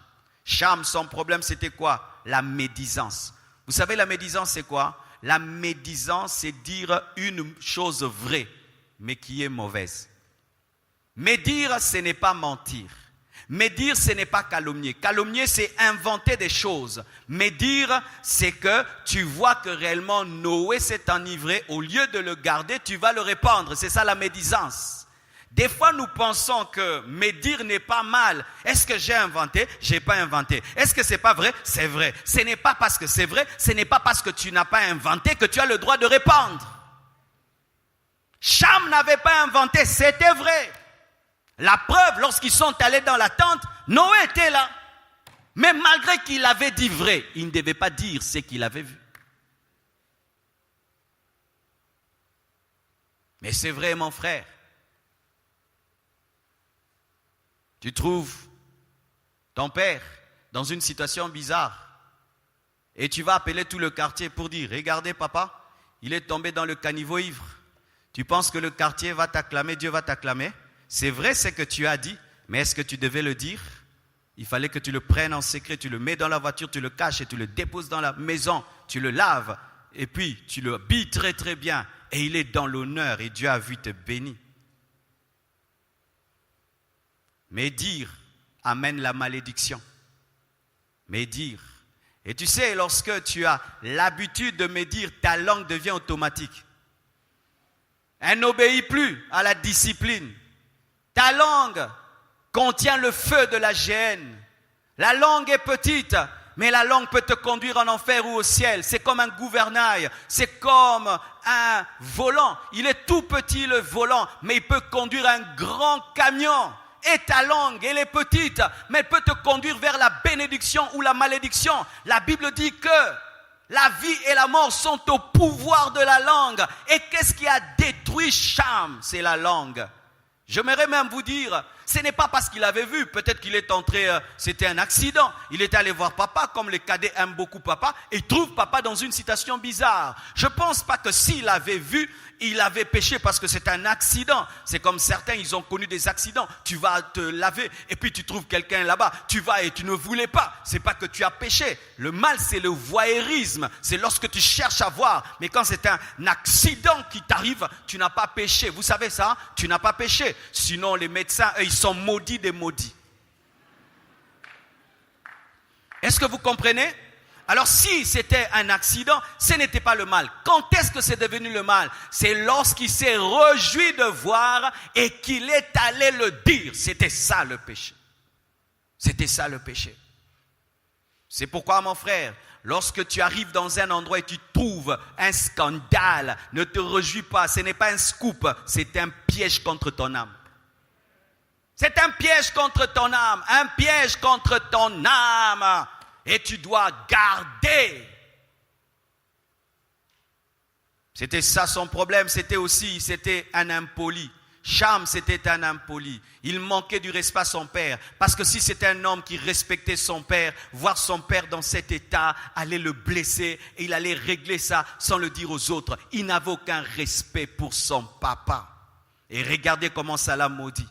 Cham, son problème, c'était quoi? La médisance. Vous savez, la médisance, c'est quoi? La médisance, c'est dire une chose vraie, mais qui est mauvaise. Médire, ce n'est pas mentir. Médire, ce n'est pas calomnier. Calomnier, c'est inventer des choses. Médire, c'est que tu vois que réellement Noé s'est enivré. Au lieu de le garder, tu vas le répandre. C'est ça la médisance. Des fois, nous pensons que médire n'est pas mal. Est-ce que j'ai inventé? J'ai pas inventé. Est-ce que c'est pas vrai? C'est vrai. Ce n'est pas parce que c'est vrai, ce n'est pas parce que tu n'as pas inventé que tu as le droit de répandre. Cham n'avait pas inventé, c'était vrai. La preuve, lorsqu'ils sont allés dans la tente, Noé était là. Mais malgré qu'il avait dit vrai, il ne devait pas dire ce qu'il avait vu. Mais c'est vrai, mon frère. Tu trouves ton père dans une situation bizarre et tu vas appeler tout le quartier pour dire, regardez papa, il est tombé dans le caniveau ivre. Tu penses que le quartier va t'acclamer, Dieu va t'acclamer? C'est vrai ce que tu as dit, mais est-ce que tu devais le dire? Il fallait que tu le prennes en secret, tu le mets dans la voiture, tu le caches et tu le déposes dans la maison, tu le laves et puis tu le habilles très très bien et il est dans l'honneur et Dieu a vu te bénir. Médire amène la malédiction. Médire. Et tu sais, lorsque tu as l'habitude de médire, ta langue devient automatique. Elle n'obéit plus à la discipline. Ta langue contient le feu de la géhenne. La langue est petite, Mais la langue peut te conduire en enfer ou au ciel. C'est comme un gouvernail. C'est comme un volant. Il est tout petit le volant, mais il peut conduire un grand camion. Et ta langue, elle est petite, mais elle peut te conduire vers la bénédiction ou la malédiction. La Bible dit que la vie et la mort sont au pouvoir de la langue. Et qu'est-ce qui a détruit Cham? C'est la langue. J'aimerais même vous dire, ce n'est pas parce qu'il avait vu, peut-être qu'il est entré, c'était un accident. Il est allé voir papa, comme les cadets aiment beaucoup papa, et il trouve papa dans une situation bizarre. Je ne pense pas que s'il avait vu, il avait péché parce que c'est un accident. C'est comme certains, ils ont connu des accidents. Tu vas te laver et puis tu trouves quelqu'un là-bas. Tu vas et tu ne voulais pas. C'est pas que tu as péché. Le mal, c'est le voyeurisme. C'est lorsque tu cherches à voir. Mais quand c'est un accident qui t'arrive, tu n'as pas péché. Vous savez ça? Tu n'as pas péché. Sinon, les médecins, eux, ils sont maudits des maudits. Est-ce que vous comprenez? Alors si c'était un accident, ce n'était pas le mal. Quand est-ce que c'est devenu le mal? C'est lorsqu'il s'est réjoui de voir et qu'il est allé le dire. C'était ça le péché. C'était ça le péché. C'est pourquoi mon frère, lorsque tu arrives dans un endroit et tu trouves un scandale, ne te réjouis pas. Ce n'est pas un scoop, c'est un piège contre ton âme. C'est un piège contre ton âme, un piège contre ton âme. Et tu dois garder. C'était ça son problème, c'était un impoli. Cham, c'était un impoli. Il manquait du respect à son père. Parce que si c'était un homme qui respectait son père, voir son père dans cet état allait le blesser et il allait régler ça sans le dire aux autres. Il n'avait aucun respect pour son papa. Et regardez comment ça l'a maudit.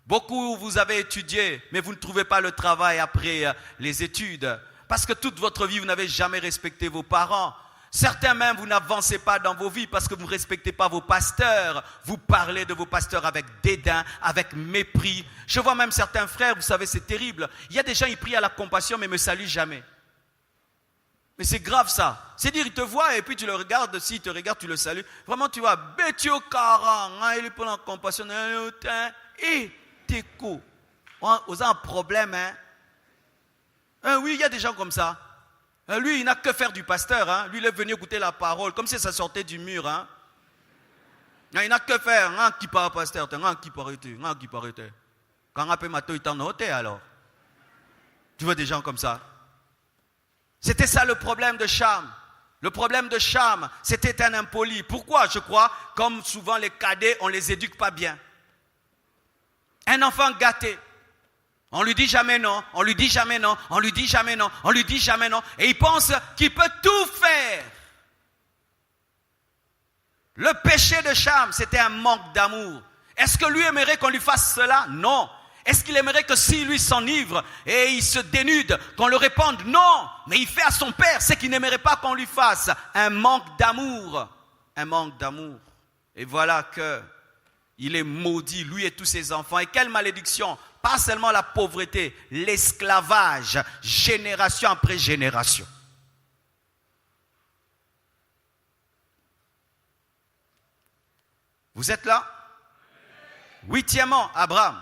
Beaucoup vous avez étudié, mais vous ne trouvez pas le travail après les études. Parce que toute votre vie, vous n'avez jamais respecté vos parents. Certains même, vous n'avancez pas dans vos vies parce que vous ne respectez pas vos pasteurs. Vous parlez de vos pasteurs avec dédain, avec mépris. Je vois même certains frères, vous savez, c'est terrible. Il y a des gens, ils prient à la compassion, mais ne me saluent jamais. Mais c'est grave ça. C'est dire, il te voit et puis tu le regardes. S'il te regarde, tu le salues. Vraiment, tu vois, Bétio Karan, il est pour la compassion. Et t'es co. Vous avez un problème, hein? Oui, il y a des gens comme ça. Lui, il n'a que faire du pasteur. Hein. Lui, il est venu écouter la parole, comme si ça sortait du mur. Hein. Il n'a que faire. Qui parle pasteur, qui parle. Quand on peut mato, il t'en ôte alors. Tu vois des gens comme ça. C'était ça le problème de Cham. Le problème de Cham, c'était un impoli. Pourquoi? Je crois, comme souvent les cadets, on ne les éduque pas bien. Un enfant gâté. On lui dit jamais non, on lui dit jamais non, on lui dit jamais non, on lui dit jamais non. Et il pense qu'il peut tout faire. Le péché de Cham, c'était un manque d'amour. Est-ce que lui aimerait qu'on lui fasse cela? Non. Est-ce qu'il aimerait que si lui s'enivre et il se dénude, qu'on le répande? Non. Mais il fait à son père ce qu'il n'aimerait pas qu'on lui fasse. Un manque d'amour. Un manque d'amour. Et voilà que il est maudit, lui et tous ses enfants. Et quelle malédiction! Pas seulement la pauvreté, l'esclavage, génération après génération. Vous êtes là? Huitièmement, Abraham.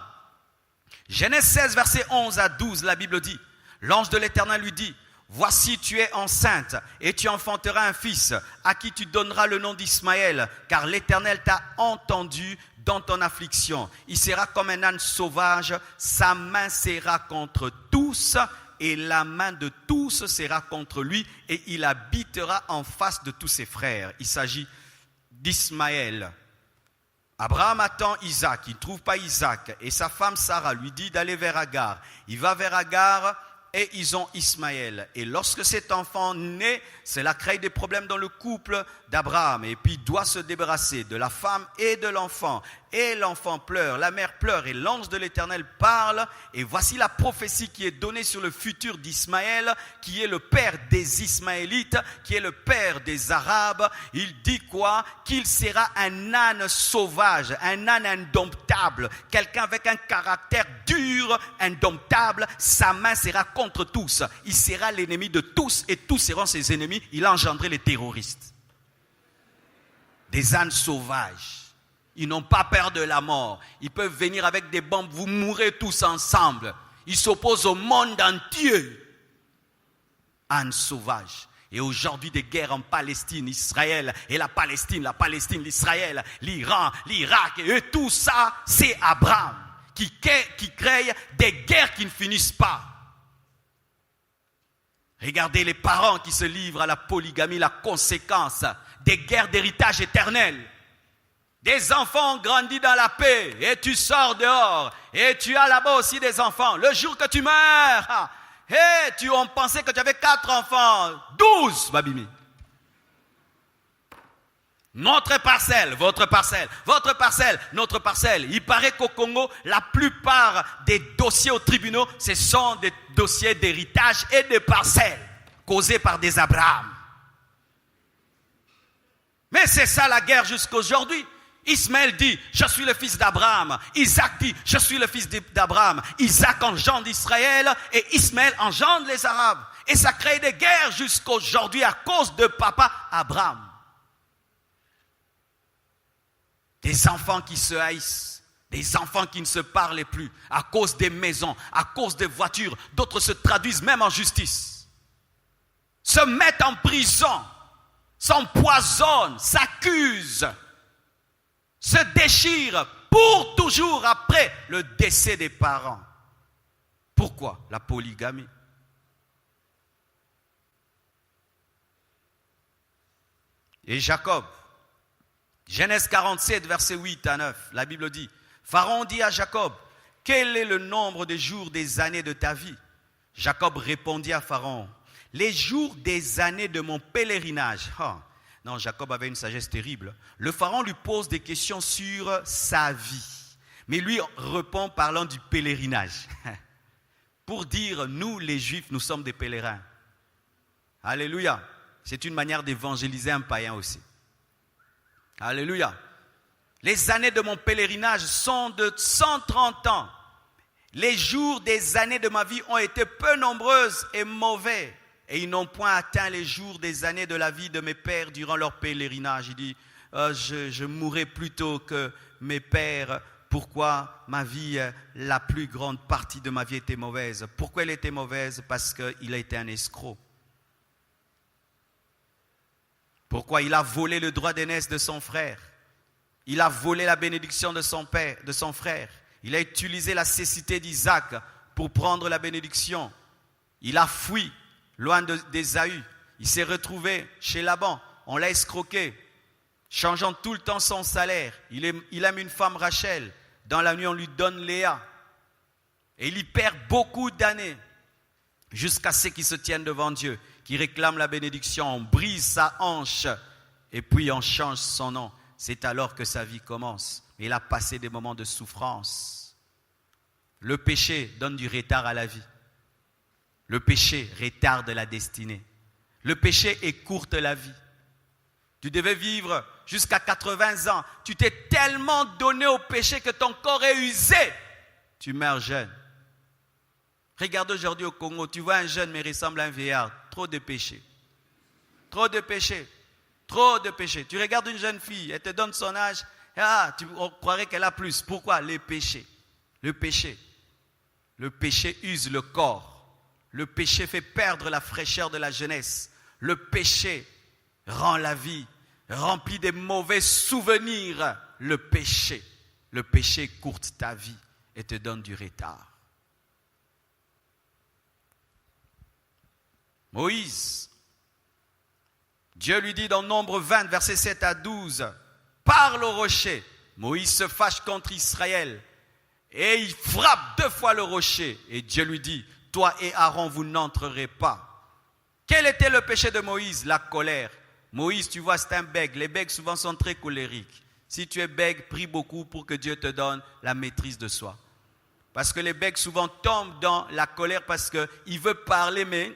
Genèse 16, versets 11 à 12, la Bible dit, l'ange de l'Éternel lui dit, voici tu es enceinte et tu enfanteras un fils à qui tu donneras le nom d'Ismaël, car l'Éternel t'a entendu dans ton affliction. Il sera comme un âne sauvage, sa main sera contre tous et la main de tous sera contre lui et il habitera en face de tous ses frères. Il s'agit d'Ismaël. Abraham attend Isaac, il ne trouve pas Isaac et sa femme Sarah lui dit d'aller vers Agar. Il va vers Agar et ils ont Ismaël. Et lorsque cet enfant naît, cela crée des problèmes dans le couple d'Abraham. Et puis il doit se débarrasser de la femme et de l'enfant. Et l'enfant pleure, la mère pleure et l'ange de l'Éternel parle. Et voici la prophétie qui est donnée sur le futur d'Ismaël, qui est le père des Ismaélites, qui est le père des Arabes. Il dit quoi? Qu'il sera un âne sauvage, un âne indomptable, quelqu'un avec un caractère dur, indomptable. Sa main sera contre tous. Il sera l'ennemi de tous et tous seront ses ennemis. Il a engendré les terroristes. Des ânes sauvages. Ils n'ont pas peur de la mort. Ils peuvent venir avec des bombes. Vous mourrez tous ensemble. Ils s'opposent au monde entier. âne sauvage. Et aujourd'hui, des guerres en Palestine, Israël, et la Palestine, l'Israël, l'Iran, l'Irak, et tout ça, c'est Abraham qui crée des guerres qui ne finissent pas. Regardez les parents qui se livrent à la polygamie, la conséquence des guerres d'héritage éternel. Des enfants ont grandi dans la paix et tu sors dehors et tu as là-bas aussi des enfants. Le jour que tu meurs, on pensait que tu avais 4 enfants, 12, Babimi. Notre parcelle, votre parcelle, votre parcelle, notre parcelle. Il paraît qu'au Congo, la plupart des dossiers aux tribunaux, ce sont des dossiers d'héritage et de parcelles causés par des Abraham. Mais c'est ça la guerre jusqu'aujourd'hui. Ismaël dit, je suis le fils d'Abraham. Isaac dit, je suis le fils d'Abraham. Isaac engendre Israël et Ismaël engendre les Arabes. Et ça crée des guerres jusqu'aujourd'hui à cause de papa Abraham. Des enfants qui se haïssent, des enfants qui ne se parlent plus à cause des maisons, à cause des voitures. D'autres se traduisent même en justice. Se mettent en prison, s'empoisonnent, s'accusent, se déchirent pour toujours après le décès des parents. Pourquoi? La polygamie. Et Jacob, Genèse 47, versets 8 à 9, la Bible dit, Pharaon dit à Jacob, quel est le nombre des jours des années de ta vie? Jacob répondit à Pharaon, les jours des années de mon pèlerinage. Non, Jacob avait une sagesse terrible. Le Pharaon lui pose des questions sur sa vie, mais lui répond parlant du pèlerinage. Pour dire, nous les Juifs, nous sommes des pèlerins. Alléluia. C'est une manière d'évangéliser un païen aussi. Alléluia. Les années de mon pèlerinage sont de 130 ans. Les jours des années de ma vie ont été peu nombreuses et mauvais. Et ils n'ont point atteint les jours des années de la vie de mes pères durant leur pèlerinage. Il dit, je mourrai plutôt que mes pères. Pourquoi ma vie, la plus grande partie de ma vie était mauvaise? Pourquoi elle était mauvaise? Parce qu'il a été un escroc. Pourquoi? Il a volé le droit d'aînesse de son frère. Il a volé la bénédiction de son père, de son frère. Il a utilisé la cécité d'Isaac pour prendre la bénédiction. Il a fui loin d'Ésaü. Il s'est retrouvé chez Laban. On l'a escroqué, changeant tout le temps son salaire. Il aime une femme, Rachel. Dans la nuit, on lui donne Léa. Et il y perd beaucoup d'années jusqu'à ce qu'il se tienne devant Dieu, qui réclame la bénédiction. On brise sa hanche et puis on change son nom. C'est alors que sa vie commence. Il a passé des moments de souffrance. Le péché donne du retard à la vie. Le péché retarde la destinée. Le péché écourte la vie. Tu devais vivre jusqu'à 80 ans. Tu t'es tellement donné au péché que ton corps est usé. Tu meurs jeune. Regarde aujourd'hui au Congo, tu vois un jeune mais il ressemble à un vieillard. Trop de péché. Trop de péché. Trop de péché. Tu regardes une jeune fille, elle te donne son âge. On croirait qu'elle a plus. Pourquoi? Les péchés. Le péché. Le péché use le corps. Le péché fait perdre la fraîcheur de la jeunesse. Le péché rend la vie remplie des mauvais souvenirs. Le péché courte ta vie et te donne du retard. Moïse, Dieu lui dit dans Nombre 20, versets 7 à 12, parle au rocher. Moïse se fâche contre Israël et il frappe 2 fois le rocher. Et Dieu lui dit, toi et Aaron, vous n'entrerez pas. Quel était le péché de Moïse? La colère. Moïse, tu vois, c'est un bègue. Les bègues souvent sont très colériques. Si tu es bègue, prie beaucoup pour que Dieu te donne la maîtrise de soi. Parce que les bègues souvent tombent dans la colère parce qu'ils veulent parler, mais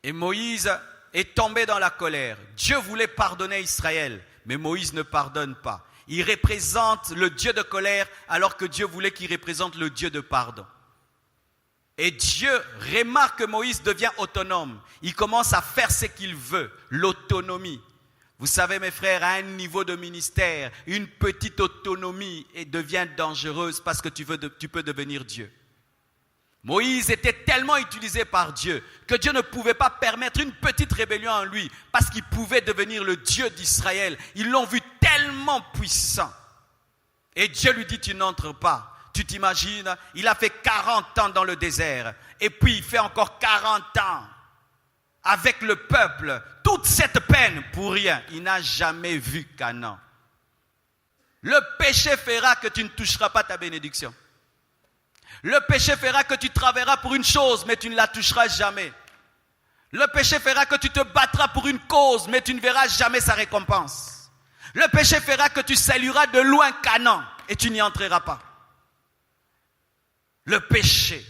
et Moïse est tombé dans la colère. Dieu voulait pardonner Israël, mais Moïse ne pardonne pas. Il représente le Dieu de colère alors que Dieu voulait qu'il représente le Dieu de pardon. Et Dieu remarque que Moïse devient autonome. Il commence à faire ce qu'il veut, l'autonomie. Vous savez, mes frères, à un niveau de ministère, une petite autonomie devient dangereuse parce que tu peux devenir Dieu. Moïse était tellement utilisé par Dieu que Dieu ne pouvait pas permettre une petite rébellion en lui parce qu'il pouvait devenir le Dieu d'Israël. Ils l'ont vu tellement puissant. Et Dieu lui dit, tu n'entres pas. Tu t'imagines, il a fait 40 ans dans le désert et puis il fait encore 40 ans avec le peuple. Toute cette peine pour rien. Il n'a jamais vu Canaan. Le péché fera que tu ne toucheras pas ta bénédiction. Le péché fera que tu travailleras pour une chose, mais tu ne la toucheras jamais. Le péché fera que tu te battras pour une cause, mais tu ne verras jamais sa récompense. Le péché fera que tu salueras de loin Canaan, et tu n'y entreras pas. Le péché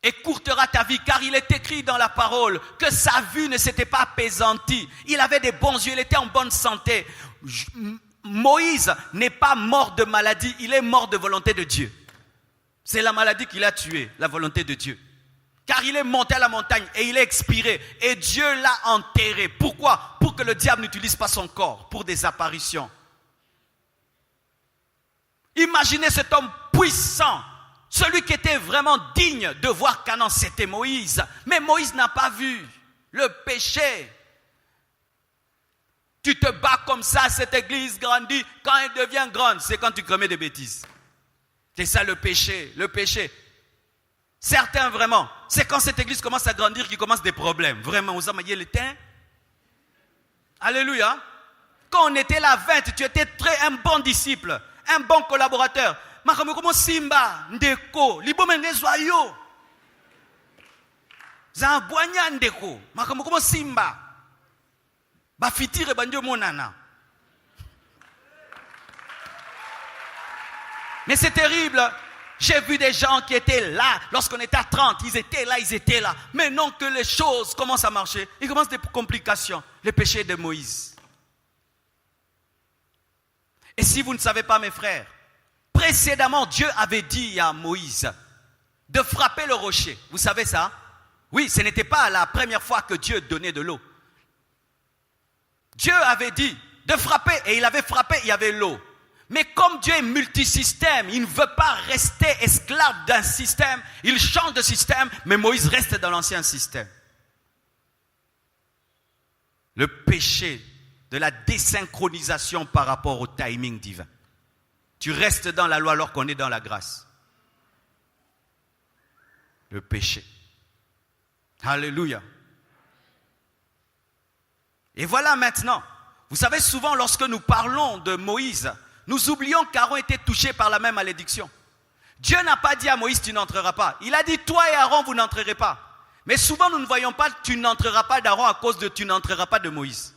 écourtera ta vie, car il est écrit dans la parole que sa vue ne s'était pas apaisantie. Il avait des bons yeux, il était en bonne santé. Moïse n'est pas mort de maladie, il est mort de volonté de Dieu. C'est la maladie qui l'a tué, la volonté de Dieu. Car il est monté à la montagne et il est expiré. Et Dieu l'a enterré. Pourquoi? Pour que le diable n'utilise pas son corps pour des apparitions. Imaginez cet homme puissant. Celui qui était vraiment digne de voir Canaan, c'était Moïse. Mais Moïse n'a pas vu le péché. Tu te bats comme ça, cette église grandit. Quand elle devient grande, c'est quand tu commets des bêtises. C'est ça le péché, le péché. Certains vraiment, c'est quand cette église commence à grandir qu'il commence des problèmes. Vraiment, vous avez le temps. Alléluia. Quand on était là 20, tu étais un bon disciple, un bon collaborateur. Makamukomo Simba, Ndeko, Libomene Zoyo. Zamboanya Ndeko, Makamukomo Simba. Bafitire bandio monana. Mais c'est terrible. J'ai vu des gens qui étaient là, lorsqu'on était à 30, ils étaient là. Mais non, que les choses commencent à marcher, il commence des complications. Le péché de Moïse. Et si vous ne savez pas, mes frères, précédemment, Dieu avait dit à Moïse de frapper le rocher. Vous savez ça? Oui, ce n'était pas la première fois que Dieu donnait de l'eau. Dieu avait dit de frapper, et il avait frappé, il y avait l'eau. Mais comme Dieu est multisystème, il ne veut pas rester esclave d'un système, il change de système, mais Moïse reste dans l'ancien système. Le péché de la désynchronisation par rapport au timing divin. Tu restes dans la loi alors qu'on est dans la grâce. Le péché. Alléluia. Et voilà maintenant, vous savez souvent lorsque nous parlons de Moïse, nous oublions qu'Aaron était touché par la même malédiction. Dieu n'a pas dit à Moïse, tu n'entreras pas. Il a dit, toi et Aaron, vous n'entrerez pas. Mais souvent, nous ne voyons pas, tu n'entreras pas d'Aaron à cause de tu n'entreras pas de Moïse.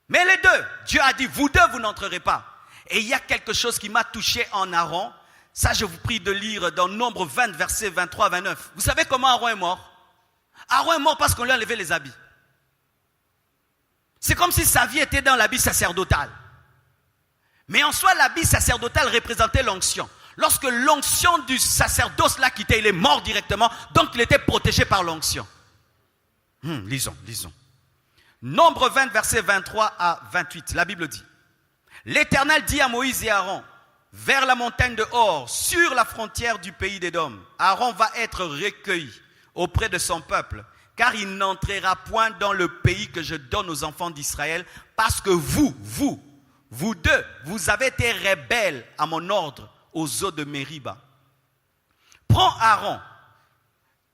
Mais les deux, Dieu a dit, vous deux, vous n'entrerez pas. Et il y a quelque chose qui m'a touché en Aaron. Ça, je vous prie de lire dans Nombre 20, versets 23-29. Vous savez comment Aaron est mort? Aaron est mort parce qu'on lui a enlevé les habits. C'est comme si sa vie était dans l'habit sacerdotal. Mais en soi, l'habit sacerdotal représentait l'onction. Lorsque l'onction du sacerdoce l'a quitté, il est mort directement, donc il était protégé par l'onction. Lisons. Nombre 20, versets 23 à 28, la Bible dit, l'Éternel dit à Moïse et Aaron, vers la montagne de Hor, sur la frontière du pays d'Édom, Aaron va être recueilli auprès de son peuple, car il n'entrera point dans le pays que je donne aux enfants d'Israël, parce que vous deux, vous avez été rebelles à mon ordre aux eaux de Mériba. Prends Aaron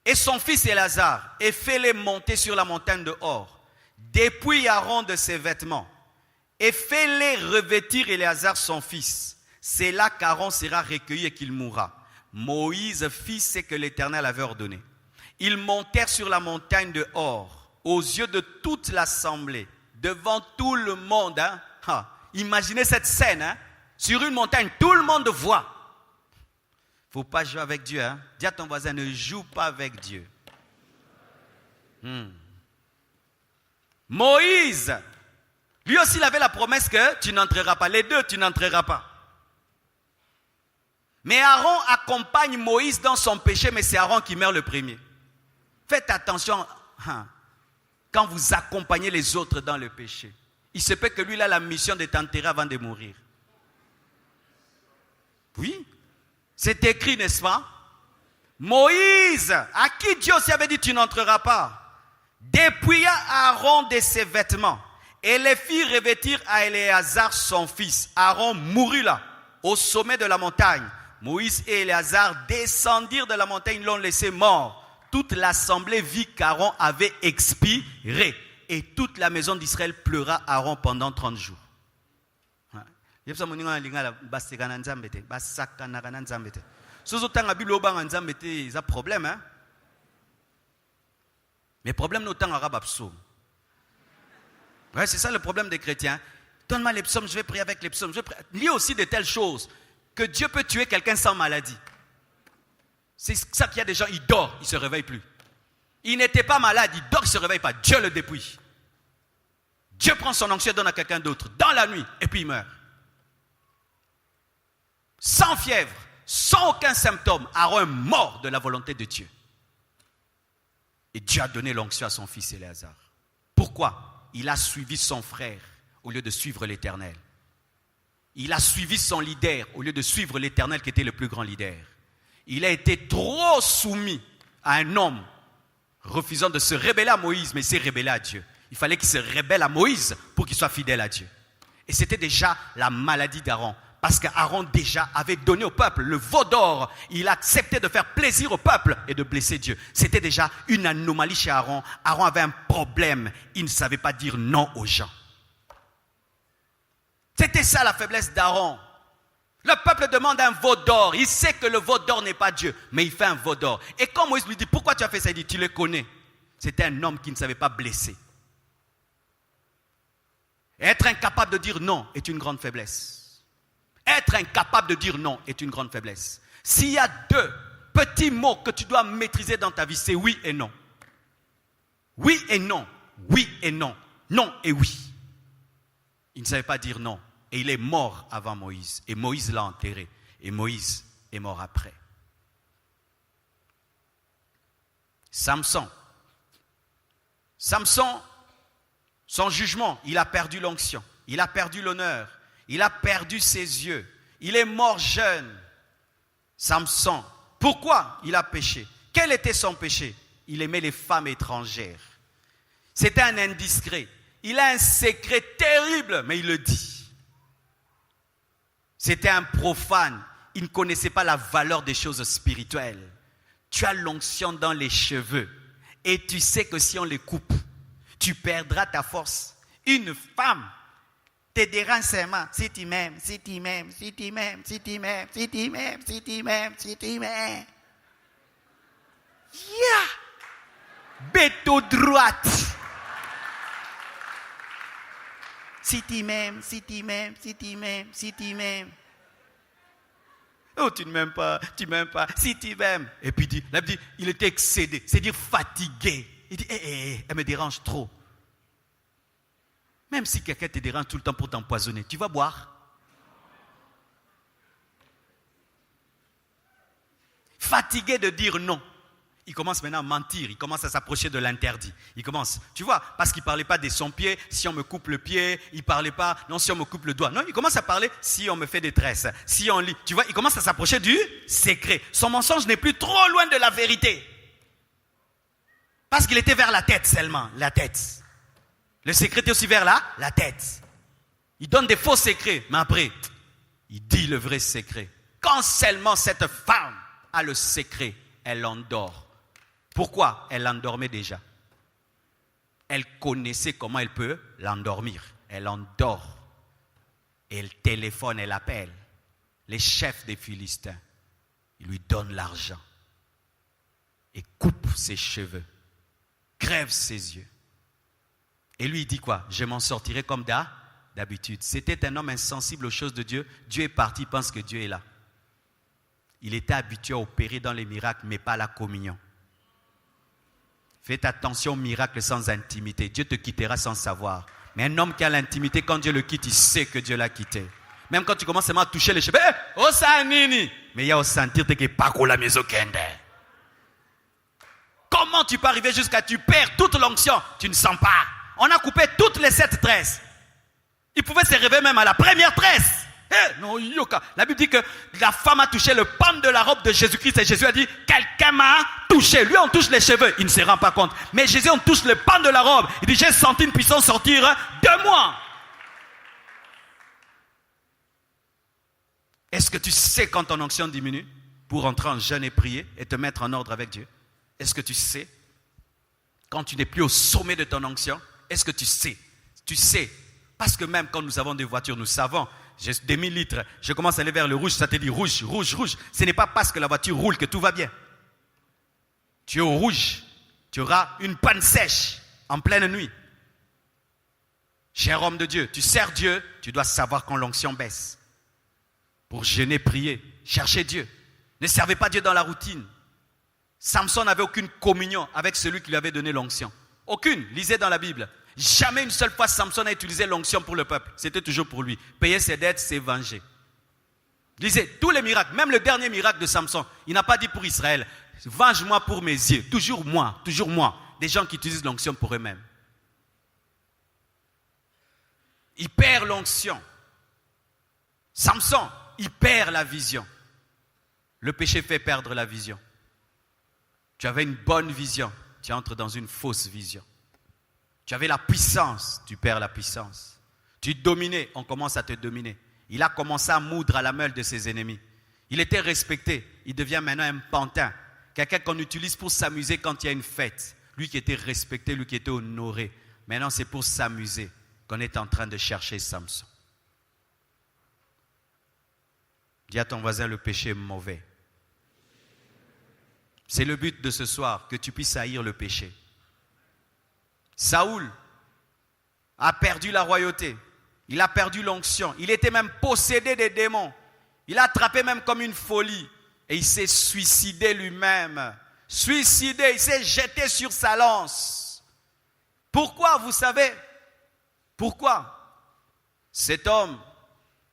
et son fils Éléazar et fais-les monter sur la montagne de Hor. Dépouille Aaron de ses vêtements et fais-les revêtir Éléazar son fils. C'est là qu'Aaron sera recueilli et qu'il mourra. Moïse fit ce que l'Éternel avait ordonné. Ils montèrent sur la montagne de Hor, aux yeux de toute l'assemblée, devant tout le monde. Imaginez cette scène, sur une montagne, tout le monde voit. Il ne faut pas jouer avec Dieu. Dis à ton voisin, ne joue pas avec Dieu. Moïse, lui aussi, il avait la promesse que tu n'entreras pas. Les deux, tu n'entreras pas. Mais Aaron accompagne Moïse dans son péché, mais c'est Aaron qui meurt le premier. Faites attention. quand vous accompagnez les autres dans le péché. Il se peut que lui, il a la mission de t'enterrer avant de mourir. Oui, c'est écrit, n'est-ce pas? Moïse, à qui Dieu aussi avait dit tu n'entreras pas, dépouilla Aaron de ses vêtements et les fit revêtir à Éléazar son fils. Aaron mourut là, au sommet de la montagne. Moïse et Éléazar descendirent de la montagne, ils l'ont laissé mort. Toute l'assemblée vit qu'Aaron avait expiré. Et toute la maison d'Israël pleura Aaron pendant 30 jours. C'est un problème. Hein? Mais problème nous temps arabe psaume. Ouais, c'est ça le problème des chrétiens. Donne-moi les psaumes, je vais prier avec les psaumes. Il y a aussi de telles choses que Dieu peut tuer quelqu'un sans maladie. C'est ça qu'il y a des gens, ils dorment, ils ne se réveillent plus. Il n'était pas malade, il dort, il ne se réveille pas. Dieu le dépouille. Dieu prend son onction et donne à quelqu'un d'autre dans la nuit et puis il meurt. Sans fièvre, sans aucun symptôme, Aaron est mort de la volonté de Dieu. Et Dieu a donné l'onction à son fils Éléazar. Pourquoi? Il a suivi son frère au lieu de suivre l'Éternel. Il a suivi son leader au lieu de suivre l'Éternel qui était le plus grand leader. Il a été trop soumis à un homme, refusant de se rebeller à Moïse, mais il s'est rebellé à Dieu. Il fallait qu'il se rebelle à Moïse pour qu'il soit fidèle à Dieu. Et c'était déjà la maladie d'Aaron. Parce qu'Aaron déjà avait donné au peuple le veau d'or. Il a accepté de faire plaisir au peuple et de blesser Dieu. C'était déjà une anomalie chez Aaron. Aaron avait un problème. Il ne savait pas dire non aux gens. C'était ça la faiblesse d'Aaron. Le peuple demande un veau d'or. Il sait que le veau d'or n'est pas Dieu, mais il fait un veau d'or. Et quand Moïse lui dit, pourquoi tu as fait ça? Il dit, tu le connais. C'était un homme qui ne savait pas blesser. Être incapable de dire non est une grande faiblesse. Être incapable de dire non est une grande faiblesse. S'il y a deux petits mots que tu dois maîtriser dans ta vie, c'est oui et non. Oui et non. Oui et non. Non et oui. Il ne savait pas dire non. Et il est mort avant Moïse. Et Moïse l'a enterré. Et Moïse est mort après. Samson, son jugement, il a perdu l'onction. Il a perdu l'honneur. Il a perdu ses yeux. Il est mort jeune. Samson. Pourquoi il a péché? Quel était son péché? Il aimait les femmes étrangères. C'était un indiscret. Il a un secret terrible, mais il le dit. C'était un profane. Il ne connaissait pas la valeur des choses spirituelles. Tu as l'onction dans les cheveux. Et tu sais que si on les coupe, tu perdras ta force. Une femme te dérange seulement si tu m'aimes, si tu m'aimes, si tu m'aimes, si tu m'aimes, si tu m'aimes, si tu m'aimes, si tu m'aimes. Yeah! Béto droite. Si tu m'aimes, si tu m'aimes, si tu m'aimes, si tu m'aimes. Oh, tu ne m'aimes pas, si tu m'aimes. Et puis il était excédé, c'est-à-dire fatigué. Il dit, elle me dérange trop. Même si quelqu'un te dérange tout le temps pour t'empoisonner, tu vas boire. Fatigué de dire non. Il commence maintenant à mentir, il commence à s'approcher de l'interdit. Il commence, tu vois, parce qu'il ne parlait pas de son pied, si on me coupe le pied, il ne parlait pas, non, si on me coupe le doigt. Non, il commence à parler si on me fait des tresses, si on lit. Tu vois, il commence à s'approcher du secret. Son mensonge n'est plus trop loin de la vérité. Parce qu'il était vers la tête seulement, la tête. Le secret est aussi vers la tête. Il donne des faux secrets, mais après, il dit le vrai secret. Quand seulement cette femme a le secret, elle l'endort. Pourquoi? Elle l'endormait déjà. Elle connaissait comment elle peut l'endormir. Elle endort. Elle téléphone, elle appelle les chefs des Philistins. Il lui donne l'argent. Et coupe ses cheveux. Crève ses yeux. Et lui, il dit quoi? Je m'en sortirai comme d'habitude. C'était un homme insensible aux choses de Dieu. Dieu est parti, il pense que Dieu est là. Il était habitué à opérer dans les miracles, mais pas à la communion. Faites attention aux miracles sans intimité. Dieu te quittera sans savoir. Mais un homme qui a l'intimité, quand Dieu le quitte, il sait que Dieu l'a quitté. Même quand tu commences seulement à toucher les cheveux, oh ça nini. Mais il y a au sentir que pas qu'on la maison kende. Comme Comment tu peux arriver jusqu'à tu perds toute l'onction? Tu ne sens pas. On a coupé toutes les 7 tresses. Il pouvait se réveiller même à la première tresse. Non, yoka. La Bible dit que la femme a touché le pan de la robe de Jésus-Christ et Jésus a dit, quelqu'un m'a touché. Lui, on touche les cheveux, il ne se rend pas compte. Mais Jésus, on touche le pan de la robe. Il dit, j'ai senti une puissance sortir de moi. Est-ce que tu sais quand ton onction diminue pour entrer en jeûne et prier et te mettre en ordre avec Dieu? Est-ce que tu sais quand tu n'es plus au sommet de ton onction? Est-ce que tu sais? Tu sais. Parce que même quand nous avons des voitures, nous savons, j'ai 2000 litres, je commence à aller vers le rouge, ça te dit rouge, rouge, rouge. Ce n'est pas parce que la voiture roule que tout va bien. Tu es au rouge, tu auras une panne sèche en pleine nuit. Cher homme de Dieu, tu sers Dieu, tu dois savoir quand l'onction baisse. Pour jeûner, prier, chercher Dieu. Ne servez pas Dieu dans la routine. Samson n'avait aucune communion avec celui qui lui avait donné l'onction. Aucune. Lisez dans la Bible. Jamais une seule fois Samson a utilisé l'onction pour le peuple. C'était toujours pour lui. Payer ses dettes, c'est venger. Lisez tous les miracles, même le dernier miracle de Samson. Il n'a pas dit pour Israël, venge-moi pour mes yeux. Toujours moi, toujours moi. Des gens qui utilisent l'onction pour eux-mêmes. Il perd l'onction. Samson, il perd la vision. Le péché fait perdre la vision. Tu avais une bonne vision, tu entres dans une fausse vision. Tu avais la puissance, tu perds la puissance. Tu dominais, on commence à te dominer. Il a commencé à moudre à la meule de ses ennemis. Il était respecté, il devient maintenant un pantin. Quelqu'un qu'on utilise pour s'amuser quand il y a une fête. Lui qui était respecté, lui qui était honoré. Maintenant c'est pour s'amuser qu'on est en train de chercher Samson. Dis à ton voisin, le péché est mauvais. C'est le but de ce soir, que tu puisses haïr le péché. Saoul a perdu la royauté. Il a perdu l'onction. Il était même possédé des démons. Il a attrapé même comme une folie. Et il s'est suicidé lui-même. Suicidé, il s'est jeté sur sa lance. Pourquoi, vous savez? Pourquoi? Cet homme,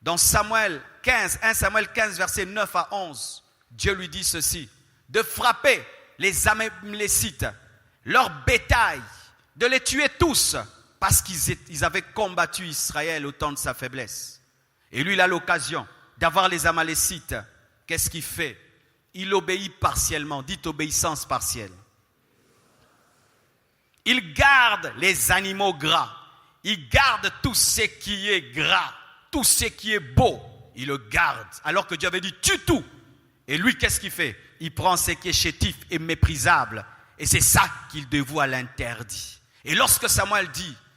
dans Samuel 15, 1 Samuel 15, versets 9 à 11, Dieu lui dit ceci, de frapper les Amalecites, leur bétail, de les tuer tous, parce qu'ils avaient combattu Israël au temps de sa faiblesse. Et lui, il a l'occasion d'avoir les Amalecites. Qu'est-ce qu'il fait? Il obéit partiellement, dites obéissance partielle. Il garde les animaux gras, il garde tout ce qui est gras, tout ce qui est beau, il le garde, alors que Dieu avait dit tue tout. Et lui, qu'est-ce qu'il fait? Il prend ce qui est chétif et méprisable. Et c'est ça qu'il dévoue à l'interdit. Et lorsque Samuel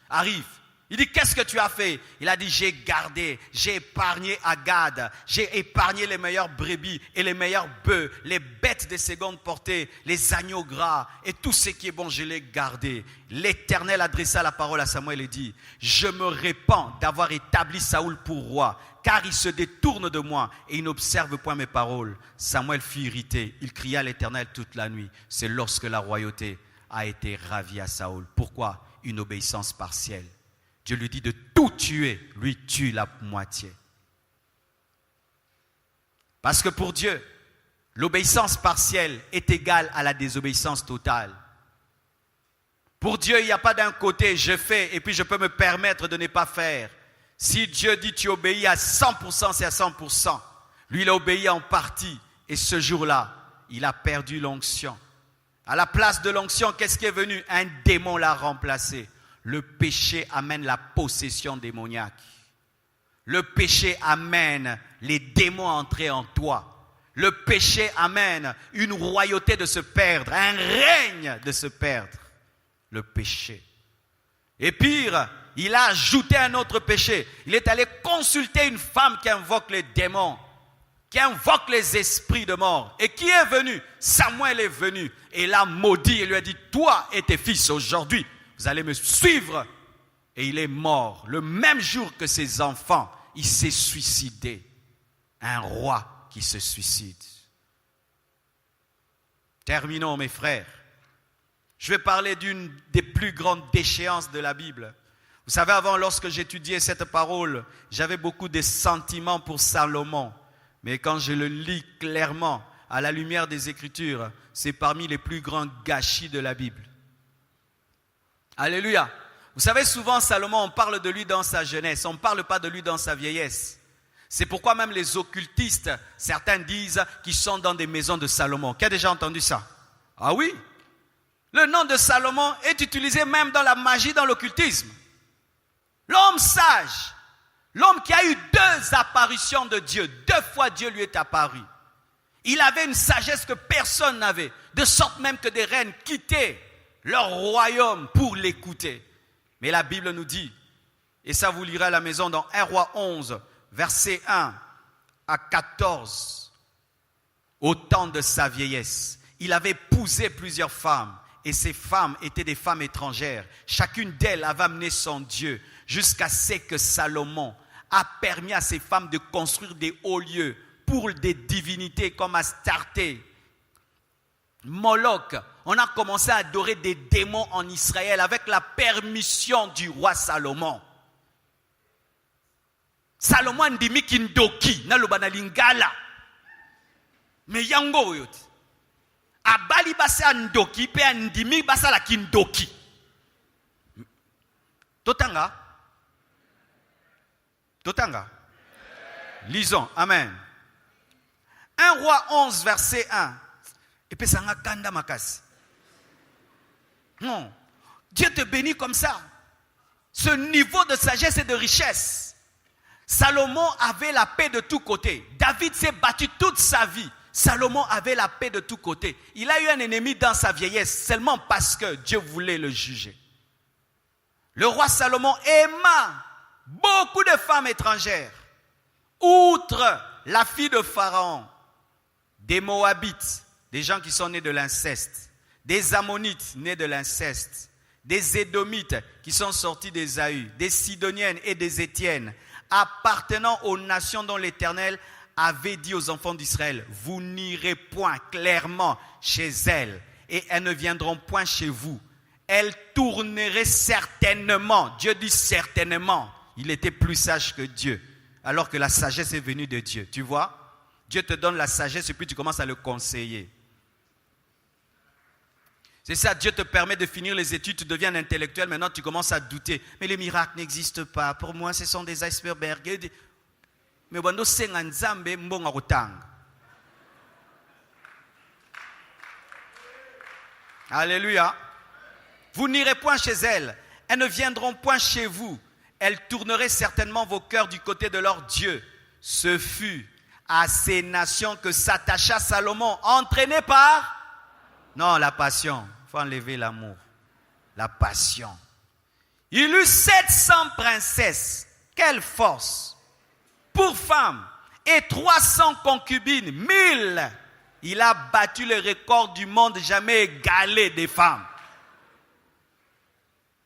arrive, il dit, qu'est-ce que tu as fait? Il a dit, j'ai gardé, j'ai épargné Agad, j'ai épargné les meilleurs brebis et les meilleurs bœufs, les bêtes de seconde portée, les agneaux gras et tout ce qui est bon, je l'ai gardé. L'Éternel adressa la parole à Samuel et dit, je me répands d'avoir établi Saoul pour roi, car il se détourne de moi et il n'observe point mes paroles. Samuel fut irrité, il cria à l'Éternel toute la nuit. C'est lorsque la royauté a été ravie à Saoul. Pourquoi? Une obéissance partielle. Dieu lui dit de tout tuer, lui tue la moitié. Parce que pour Dieu, l'obéissance partielle est égale à la désobéissance totale. Pour Dieu, il n'y a pas d'un côté, je fais et puis je peux me permettre de ne pas faire. Si Dieu dit tu obéis à 100%, c'est à 100%. Lui, il a obéi en partie et ce jour-là, il a perdu l'onction. À la place de l'onction, qu'est-ce qui est venu? Un démon l'a remplacé. Le péché amène la possession démoniaque. Le péché amène les démons à entrer en toi. Le péché amène une royauté de se perdre, un règne de se perdre. Le péché. Et pire, il a ajouté un autre péché. Il est allé consulter une femme qui invoque les démons, qui invoque les esprits de mort. Et qui est venu? Samuel est venu et l'a maudit et lui a dit, toi et tes fils aujourd'hui, vous allez me suivre. Et il est mort. Le même jour que ses enfants, il s'est suicidé. Un roi qui se suicide. Terminons, mes frères. Je vais parler d'une des plus grandes déchéances de la Bible. Vous savez, avant, lorsque j'étudiais cette parole, j'avais beaucoup de sentiments pour Salomon. Mais quand je le lis clairement, à la lumière des Écritures, c'est parmi les plus grands gâchis de la Bible. Alléluia. Vous savez, souvent, Salomon, on parle de lui dans sa jeunesse, on ne parle pas de lui dans sa vieillesse. C'est pourquoi même les occultistes, certains disent qu'ils sont dans des maisons de Salomon. Qui a déjà entendu ça? Ah oui? Le nom de Salomon est utilisé même dans la magie, dans l'occultisme. L'homme sage, l'homme qui a eu 2 apparitions de Dieu, 2 fois Dieu lui est apparu. Il avait une sagesse que personne n'avait, de sorte même que des reines quittaient leur royaume pour l'écouter. Mais la Bible nous dit, et ça vous lirez à la maison dans 1 Roi 11, verset 1 à 14, au temps de sa vieillesse, il avait épousé plusieurs femmes, et ces femmes étaient des femmes étrangères. Chacune d'elles avait amené son Dieu, jusqu'à ce que Salomon a permis à ces femmes de construire des hauts lieux pour des divinités comme Astarté, Moloch. On a commencé à adorer des démons en Israël avec la permission du roi Salomon. Salomon ndimi kindoki na lobana lingala. Mais yango yote. Abali basa ndoki pe ndimi basa la kindoki. Totanga. Lisons. Amen. 1 Roi 11 verset 1. Et puis ça n'a kanda makasi. Non. Dieu te bénit comme ça. Ce niveau de sagesse et de richesse. Salomon avait la paix de tous côtés. David s'est battu toute sa vie. Salomon avait la paix de tous côtés. Il a eu un ennemi dans sa vieillesse seulement parce que Dieu voulait le juger. Le roi Salomon aima beaucoup de femmes étrangères. Outre la fille de Pharaon, des Moabites, des gens qui sont nés de l'inceste, des Ammonites nés de l'inceste, des Édomites qui sont sortis d'Ésaü, des Sidoniennes et des Étiennes, appartenant aux nations dont l'Éternel avait dit aux enfants d'Israël, vous n'irez point clairement chez elles et elles ne viendront point chez vous. Elles tourneraient certainement, Dieu dit certainement, il était plus sage que Dieu, alors que la sagesse est venue de Dieu. Tu vois, Dieu te donne la sagesse et puis tu commences à le conseiller. C'est ça, Dieu te permet de finir les études, tu deviens un intellectuel, maintenant tu commences à douter. Mais les miracles n'existent pas, pour moi ce sont des icebergs. Mais wando senga nzambe mbonga kutanga. Alléluia. Vous n'irez point chez elles, elles ne viendront point chez vous. Elles tourneraient certainement vos cœurs du côté de leur Dieu. Ce fut à ces nations que s'attacha Salomon, entraîné par... Non, la passion. Il faut enlever l'amour. La passion. Il eut 700 princesses. Quelle force! Pour femmes. Et 300 concubines. 1000. Il a battu le record du monde jamais égalé des femmes.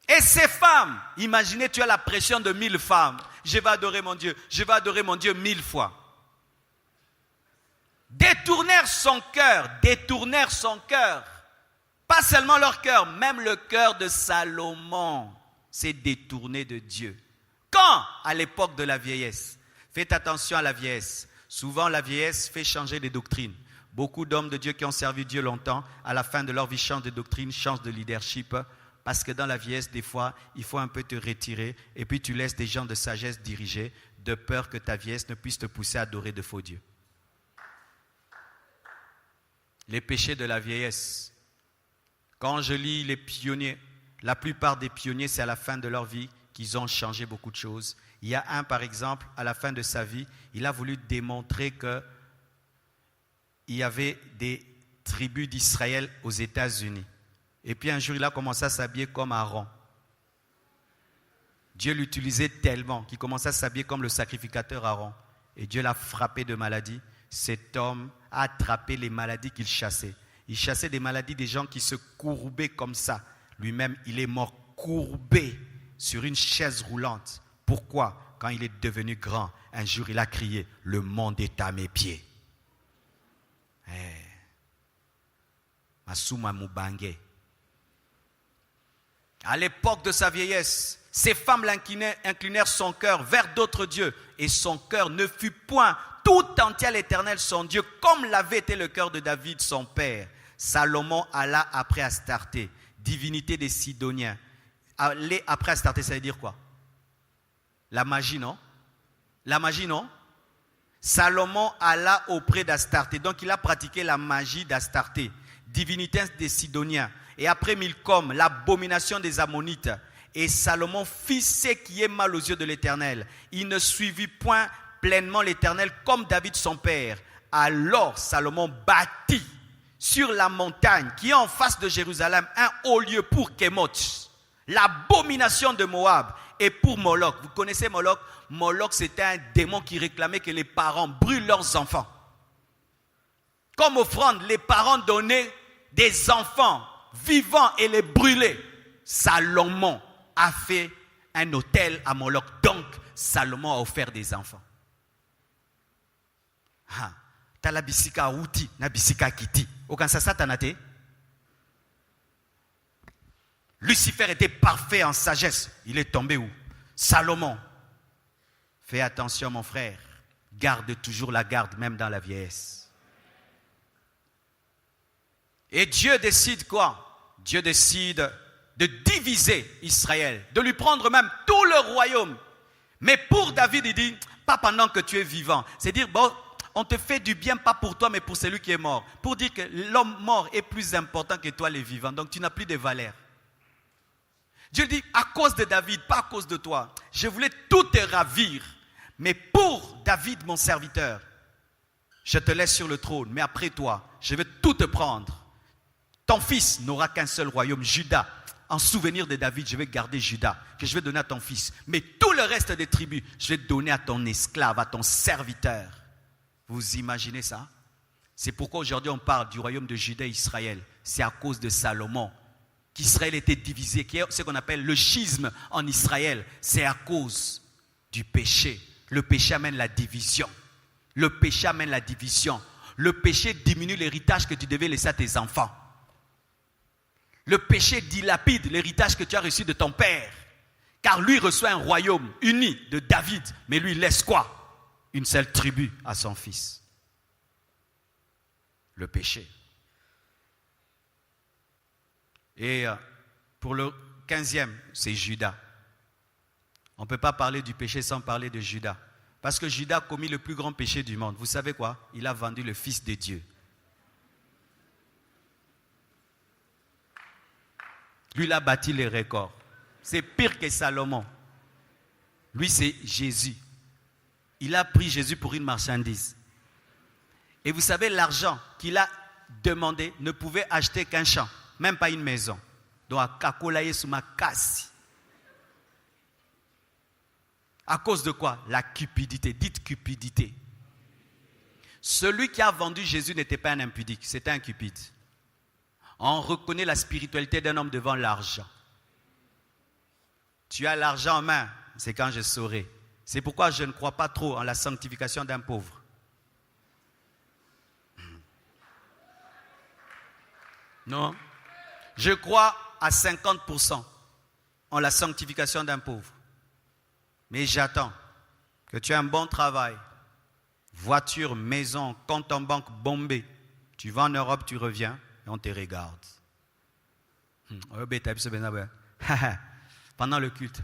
Et ces femmes, imaginez, tu as la pression de 1000 femmes. Je vais adorer mon Dieu. Je vais adorer mon Dieu 1000 fois. Détournèrent son cœur. Pas seulement leur cœur, même le cœur de Salomon s'est détourné de Dieu. Quand? À l'époque de la vieillesse. Faites attention à la vieillesse. Souvent, la vieillesse fait changer les doctrines. Beaucoup d'hommes de Dieu qui ont servi Dieu longtemps, à la fin de leur vie, changent de doctrine, changent de leadership. Parce que dans la vieillesse, des fois, il faut un peu te retirer et puis tu laisses des gens de sagesse diriger, de peur que ta vieillesse ne puisse te pousser à adorer de faux dieux. Les péchés de la vieillesse. Quand je lis les pionniers, la plupart des pionniers, c'est à la fin de leur vie qu'ils ont changé beaucoup de choses. Il y a un, par exemple, à la fin de sa vie, il a voulu démontrer qu'il y avait des tribus d'Israël aux États-Unis. Et puis un jour, il a commencé à s'habiller comme Aaron. Dieu l'utilisait tellement qu'il commençait à s'habiller comme le sacrificateur Aaron. Et Dieu l'a frappé de maladie. Cet homme a attrapé les maladies qu'il chassait. Il chassait des maladies des gens qui se courbaient comme ça. Lui-même, il est mort courbé sur une chaise roulante. Pourquoi? Quand il est devenu grand, un jour, il a crié, « Le monde est à mes pieds. » Masuma Mubange. À l'époque de sa vieillesse, ces femmes inclinèrent son cœur vers d'autres dieux et son cœur ne fut point tout entier à l'Éternel son Dieu, comme l'avait été le cœur de David son père. Salomon alla après Astarté, divinité des Sidoniens. Aller après Astarté, ça veut dire quoi? La magie, non? La magie, non? Salomon alla auprès d'Astarté. Donc il a pratiqué la magie d'Astarté, divinité des Sidoniens. Et après Milcom, l'abomination des Ammonites. Et Salomon fit ce qui est mal aux yeux de l'Éternel. Il ne suivit point pleinement l'Éternel comme David son père. Alors Salomon bâtit sur la montagne qui est en face de Jérusalem un haut lieu pour Kémoth, l'abomination de Moab, et pour Moloch. Vous connaissez Moloch? Moloch, c'était un démon qui réclamait que les parents brûlent leurs enfants. Comme offrande, les parents donnaient des enfants vivants et les brûlaient. Salomon a fait un autel à Moloch. Donc, Salomon a offert des enfants. Tala bisika outi, na bisika kiti. Aucun satanate. Lucifer était parfait en sagesse. Il est tombé où? Salomon. Fais attention, mon frère. Garde toujours la garde, même dans la vieillesse. Et Dieu décide quoi? Dieu décide de diviser Israël, de lui prendre même tout le royaume. Mais pour David, il dit, pas pendant que tu es vivant. C'est-à-dire, bon, on te fait du bien, pas pour toi, mais pour celui qui est mort. Pour dire que l'homme mort est plus important que toi, les vivants. Donc, tu n'as plus de valeur. Dieu dit, à cause de David, pas à cause de toi. Je voulais tout te ravir. Mais pour David, mon serviteur, je te laisse sur le trône. Mais après toi, je vais tout te prendre. Ton fils n'aura qu'un seul royaume, Juda. En souvenir de David, je vais garder Juda, que je vais donner à ton fils. Mais tout le reste des tribus, je vais donner à ton esclave, à ton serviteur. Vous imaginez ça? C'est pourquoi aujourd'hui on parle du royaume de Juda et Israël. C'est à cause de Salomon qu'Israël était divisé, qui est ce qu'on appelle le schisme en Israël. C'est à cause du péché. Le péché amène la division. Le péché amène la division. Le péché diminue l'héritage que tu devais laisser à tes enfants. Le péché dilapide l'héritage que tu as reçu de ton père. Car lui reçoit un royaume uni de David. Mais lui laisse quoi? Une seule tribu à son fils. Le péché. Et pour le 15e, c'est Judas. On ne peut pas parler du péché sans parler de Judas. Parce que Judas a commis le plus grand péché du monde. Vous savez quoi? Il a vendu le Fils de Dieu. Lui, il a bâti les records. C'est pire que Salomon. Lui, c'est Jésus. Il a pris Jésus pour une marchandise. Et vous savez, l'argent qu'il a demandé ne pouvait acheter qu'un champ, même pas une maison. Donc, à Kakolaye sous ma casse. À cause de quoi? La cupidité. Dites cupidité. Celui qui a vendu Jésus n'était pas un impudique, c'était un cupide. On reconnaît la spiritualité d'un homme devant l'argent. Tu as l'argent en main, c'est quand je saurai. C'est pourquoi je ne crois pas trop en la sanctification d'un pauvre. Non. Je crois à 50% en la sanctification d'un pauvre. Mais j'attends que tu aies un bon travail. Voiture, maison, compte en banque bombé. Tu vas en Europe, tu reviens et on te regarde. Pendant le culte.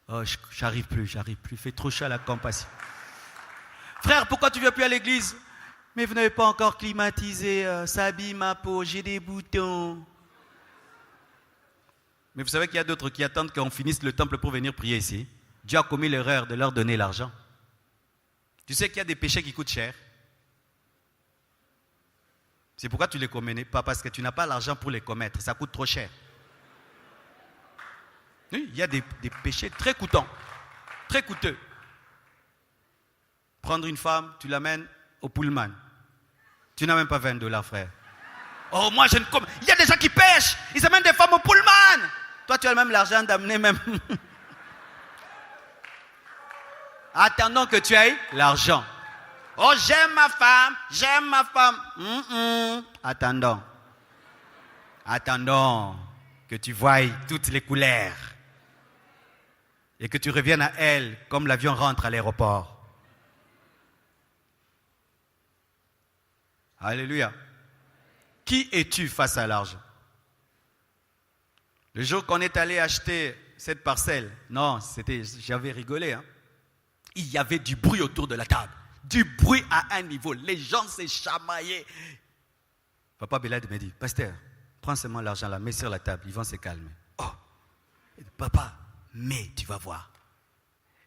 Oh, j'arrive plus. Il fait trop chaud à la compassion. Frère, pourquoi tu ne viens plus à l'église? Mais vous n'avez pas encore climatisé, ça abîme ma peau, j'ai des boutons. Mais vous savez qu'il y a d'autres qui attendent qu'on finisse le temple pour venir prier ici. Dieu a commis l'erreur de leur donner l'argent. Tu sais qu'il y a des péchés qui coûtent cher. C'est pourquoi tu ne les commets pas, parce que tu n'as pas l'argent pour les commettre. Ça coûte trop cher. Oui, il y a des péchés très coûtants, très coûteux. Prendre une femme, tu l'amènes au Pullman. Tu n'as même pas $20, frère. Oh, moi je ne commets. Il y a des gens qui pêchent. Ils amènent des femmes au Pullman. Toi, tu as même l'argent d'amener même. Attendons que tu aies l'argent. Oh, j'aime ma femme. Attendons que tu voies toutes les couleurs et que tu reviennes à elle comme l'avion rentre à l'aéroport. Alléluia. Qui es-tu face à l'argent? Le jour qu'on est allé acheter cette parcelle, non, j'avais rigolé. Il y avait du bruit autour de la table. Du bruit à un niveau. Les gens se chamaillaient. Papa Belad me dit, pasteur, prends seulement l'argent là, mets sur la table, ils vont se calmer. Oh, papa, mais tu vas voir.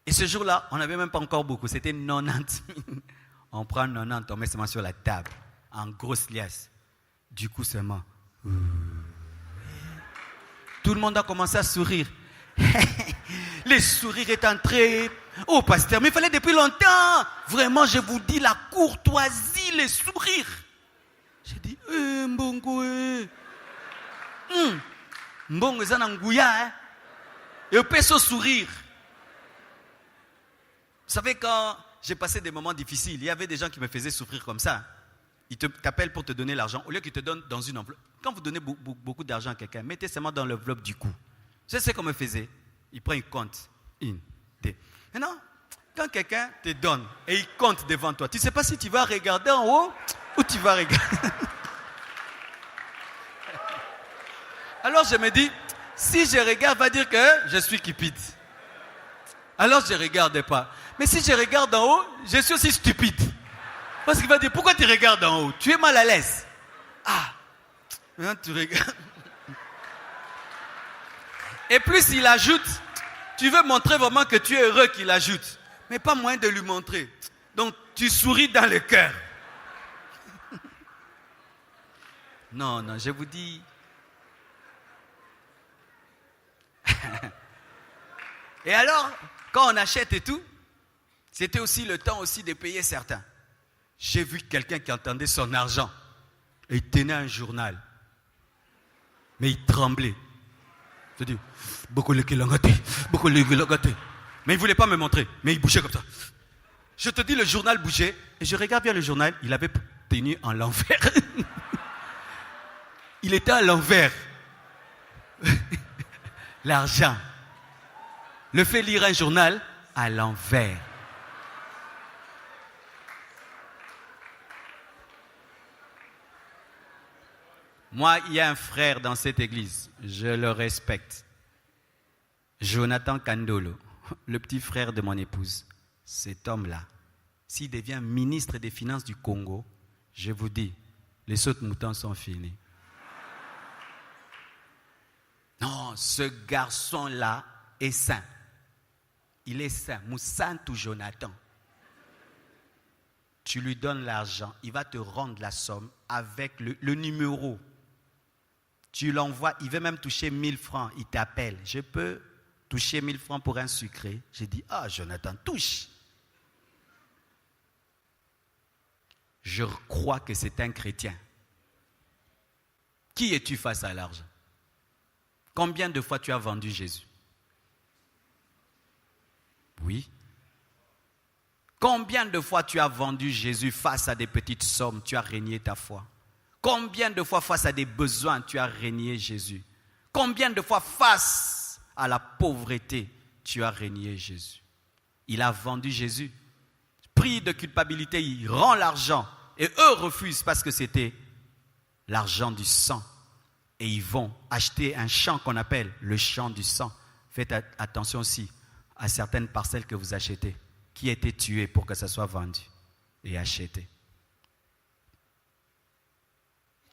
Et ce jour-là, on n'avait même pas encore beaucoup, c'était 90 000. On prend 90, on met seulement sur la table, en grosse liasse. Du coup seulement, tout le monde a commencé à sourire. Les sourires est entré. Oh pasteur, mais il fallait depuis longtemps. Vraiment, je vous dis, la courtoisie, les sourires. J'ai dit, Mbongo, Mbongo, c'est un gouya, et on peut se sourire. Vous savez, quand j'ai passé des moments difficiles, il y avait des gens qui me faisaient souffrir comme ça. Ils t'appellent pour te donner l'argent, au lieu qu'ils te donnent dans une enveloppe. Quand vous donnez beaucoup d'argent à quelqu'un, mettez seulement dans l'enveloppe du cou. C'est ce qu'on me faisait. Il prend, il compte. 1, 2. Maintenant, quand quelqu'un te donne et il compte devant toi, tu ne sais pas si tu vas regarder en haut ou tu vas regarder. Alors je me dis, si je regarde, va dire que je suis cupide. Alors je ne regarde pas. Mais si je regarde en haut, je suis aussi stupide. Parce qu'il va dire, pourquoi tu regardes en haut? Tu es mal à l'aise. Ah, maintenant tu regardes. Et plus il ajoute, tu veux montrer vraiment que tu es heureux qu'il ajoute. Mais pas moyen de lui montrer. Donc tu souris dans le cœur. Non, je vous dis. Et alors, quand on achète et tout, c'était aussi le temps aussi de payer certains. J'ai vu quelqu'un qui entendait son argent et il tenait un journal. Mais il tremblait. Je dis, beaucoup de mais il ne voulait pas me montrer, mais il bougeait comme ça. Je te dis, le journal bougeait, et je regarde bien le journal, il avait tenu en l'envers. Il était à l'envers. L'argent. Le fait lire un journal à l'envers. Moi, il y a un frère dans cette église, je le respecte. Jonathan Kandolo, le petit frère de mon épouse. Cet homme-là, s'il devient ministre des Finances du Congo, je vous dis, les sautes moutons sont finis. Non, ce garçon-là est saint. Il est saint, Moussantou Jonathan. Tu lui donnes l'argent, il va te rendre la somme avec le numéro. Tu l'envoies, il veut même toucher 1000 francs, il t'appelle. Je peux toucher 1000 francs pour un sucré? J'ai dit, Jonathan, touche. Je crois que c'est un chrétien. Qui es-tu face à l'argent? Combien de fois tu as vendu Jésus? Oui. Combien de fois tu as vendu Jésus face à des petites sommes, tu as renié ta foi? Combien de fois face à des besoins, tu as renié Jésus? Combien de fois face à la pauvreté, tu as renié Jésus? Il a vendu Jésus. Pris de culpabilité, il rend l'argent. Et eux refusent parce que c'était l'argent du sang. Et ils vont acheter un champ qu'on appelle le champ du sang. Faites attention aussi à certaines parcelles que vous achetez, qui étaient tuées pour que ça soit vendu et acheté.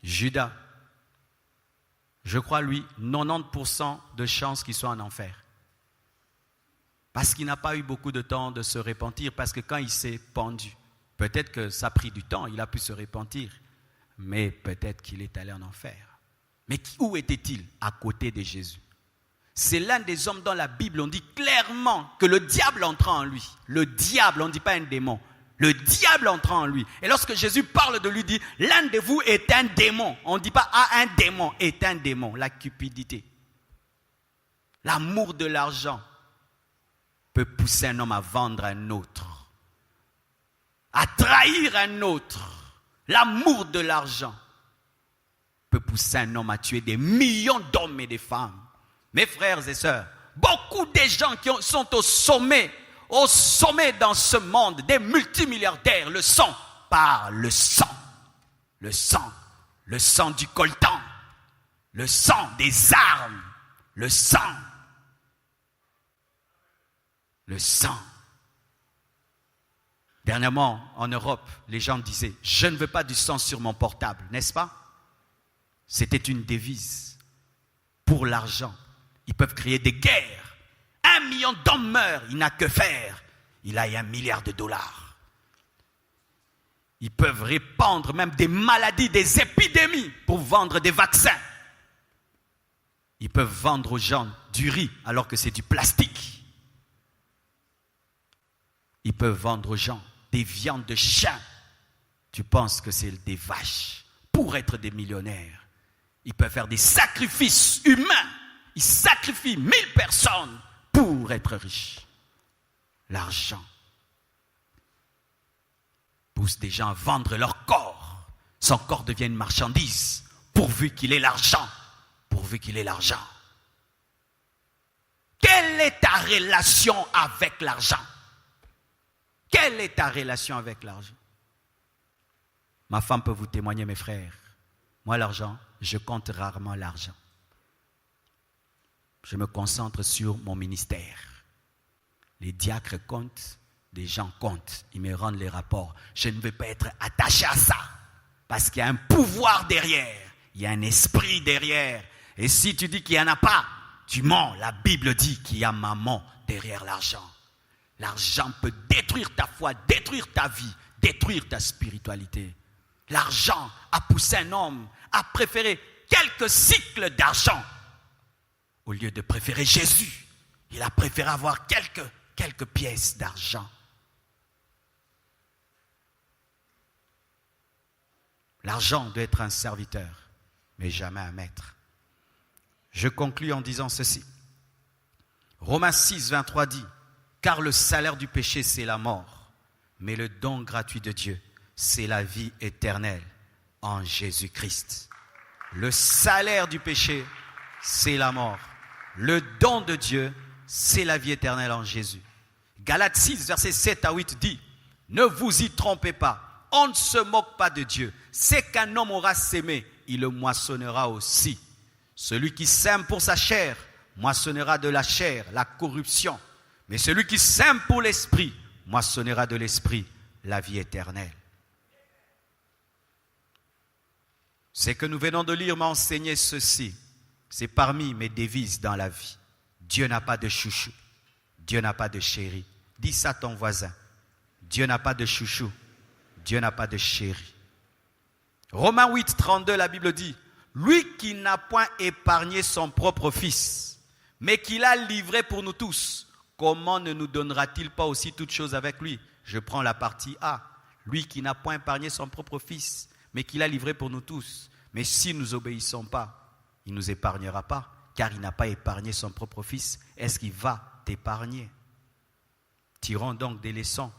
Judas, je crois lui, 90% de chances qu'il soit en enfer. Parce qu'il n'a pas eu beaucoup de temps de se repentir, parce que quand il s'est pendu, peut-être que ça a pris du temps, il a pu se repentir, mais peut-être qu'il est allé en enfer. Mais où était-il? À côté de Jésus. C'est l'un des hommes dans la Bible, on dit clairement que le diable entra en lui. Le diable, on ne dit pas un démon. Le diable entra en lui. Et lorsque Jésus parle de lui, dit, l'un de vous est un démon. On ne dit pas, un démon est un démon. La cupidité. L'amour de l'argent peut pousser un homme à vendre un autre. À trahir un autre. L'amour de l'argent peut pousser un homme à tuer des millions d'hommes et de femmes. Mes frères et sœurs, beaucoup de gens qui sont au sommet dans ce monde, des multimilliardaires, le sont par le sang. le sang du coltan, le sang des armes, le sang. Dernièrement, en Europe, les gens disaient « Je ne veux pas du sang sur mon portable », n'est-ce pas? C'était une devise pour l'argent. Ils peuvent créer des guerres. 1 million d'hommes meurent, il n'a que faire. Il a 1 milliard de dollars. Ils peuvent répandre même des maladies, des épidémies pour vendre des vaccins. Ils peuvent vendre aux gens du riz alors que c'est du plastique. Ils peuvent vendre aux gens des viandes de chiens. Tu penses que c'est des vaches pour être des millionnaires. Ils peuvent faire des sacrifices humains. Ils sacrifient 1000 personnes pour être riches. L'argent pousse des gens à vendre leur corps. Son corps devient une marchandise pourvu qu'il ait l'argent. Pourvu qu'il ait l'argent. Quelle est ta relation avec l'argent? Quelle est ta relation avec l'argent? Ma femme peut vous témoigner, mes frères. Moi, l'argent, je compte rarement l'argent. Je me concentre sur mon ministère. Les diacres comptent, des gens comptent. Ils me rendent les rapports. Je ne veux pas être attaché à ça. Parce qu'il y a un pouvoir derrière. Il y a un esprit derrière. Et si tu dis qu'il n'y en a pas, tu mens. La Bible dit qu'il y a maman derrière l'argent. L'argent peut détruire ta foi, détruire ta vie, détruire ta spiritualité. L'argent a poussé un homme à préférer quelques cycles d'argent au lieu de préférer Jésus. Il a préféré avoir quelques pièces d'argent. L'argent doit être un serviteur, mais jamais un maître. Je conclus en disant ceci. Romains 6, 23 dit « Car le salaire du péché, c'est la mort, mais le don gratuit de Dieu, c'est la vie éternelle en Jésus-Christ. » Le salaire du péché, c'est la mort. Le don de Dieu, c'est la vie éternelle en Jésus. Galates 6, versets 7 à 8 dit « Ne vous y trompez pas, on ne se moque pas de Dieu. C'est qu'un homme aura sémé, il le moissonnera aussi. Celui qui sème pour sa chair, moissonnera de la chair, la corruption. Mais celui qui sème pour l'esprit, moissonnera de l'esprit, la vie éternelle. » Ce que nous venons de lire m'a enseigné ceci. C'est parmi mes devises dans la vie. Dieu n'a pas de chouchou. Dieu n'a pas de chéri. Dis ça à ton voisin. Dieu n'a pas de chouchou. Dieu n'a pas de chéri. Romains 8, 32, la Bible dit « Lui qui n'a point épargné son propre fils, mais qui l'a livré pour nous tous, comment ne nous donnera-t-il pas aussi toutes choses avec lui ?» Je prends la partie A. Lui qui n'a point épargné son propre fils, mais qui l'a livré pour nous tous. Mais si nous n'obéissons pas, il ne nous épargnera pas, car il n'a pas épargné son propre fils. Est-ce qu'il va t'épargner? Tirons donc des leçons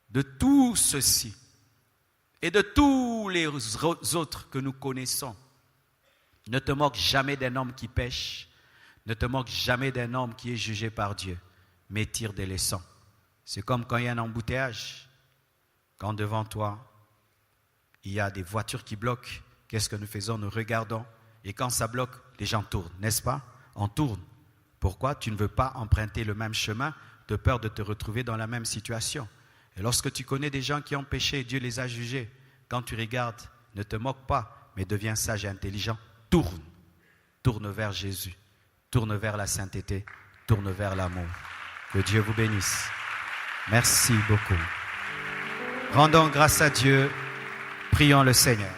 de tout ceci et de tous les autres que nous connaissons. Ne te moque jamais d'un homme qui pêche, ne te moque jamais d'un homme qui est jugé par Dieu, mais tire des leçons. C'est comme quand il y a un embouteillage, quand devant toi, il y a des voitures qui bloquent. Qu'est-ce que nous faisons? Nous regardons. Et quand ça bloque, les gens tournent, n'est-ce pas? On tourne. Pourquoi? Tu ne veux pas emprunter le même chemin de peur de te retrouver dans la même situation. Et lorsque tu connais des gens qui ont péché, Dieu les a jugés. Quand tu regardes, ne te moque pas, mais deviens sage et intelligent. Tourne. Tourne vers Jésus. Tourne vers la sainteté. Tourne vers l'amour. Que Dieu vous bénisse. Merci beaucoup. Rendons grâce à Dieu. Prions le Seigneur.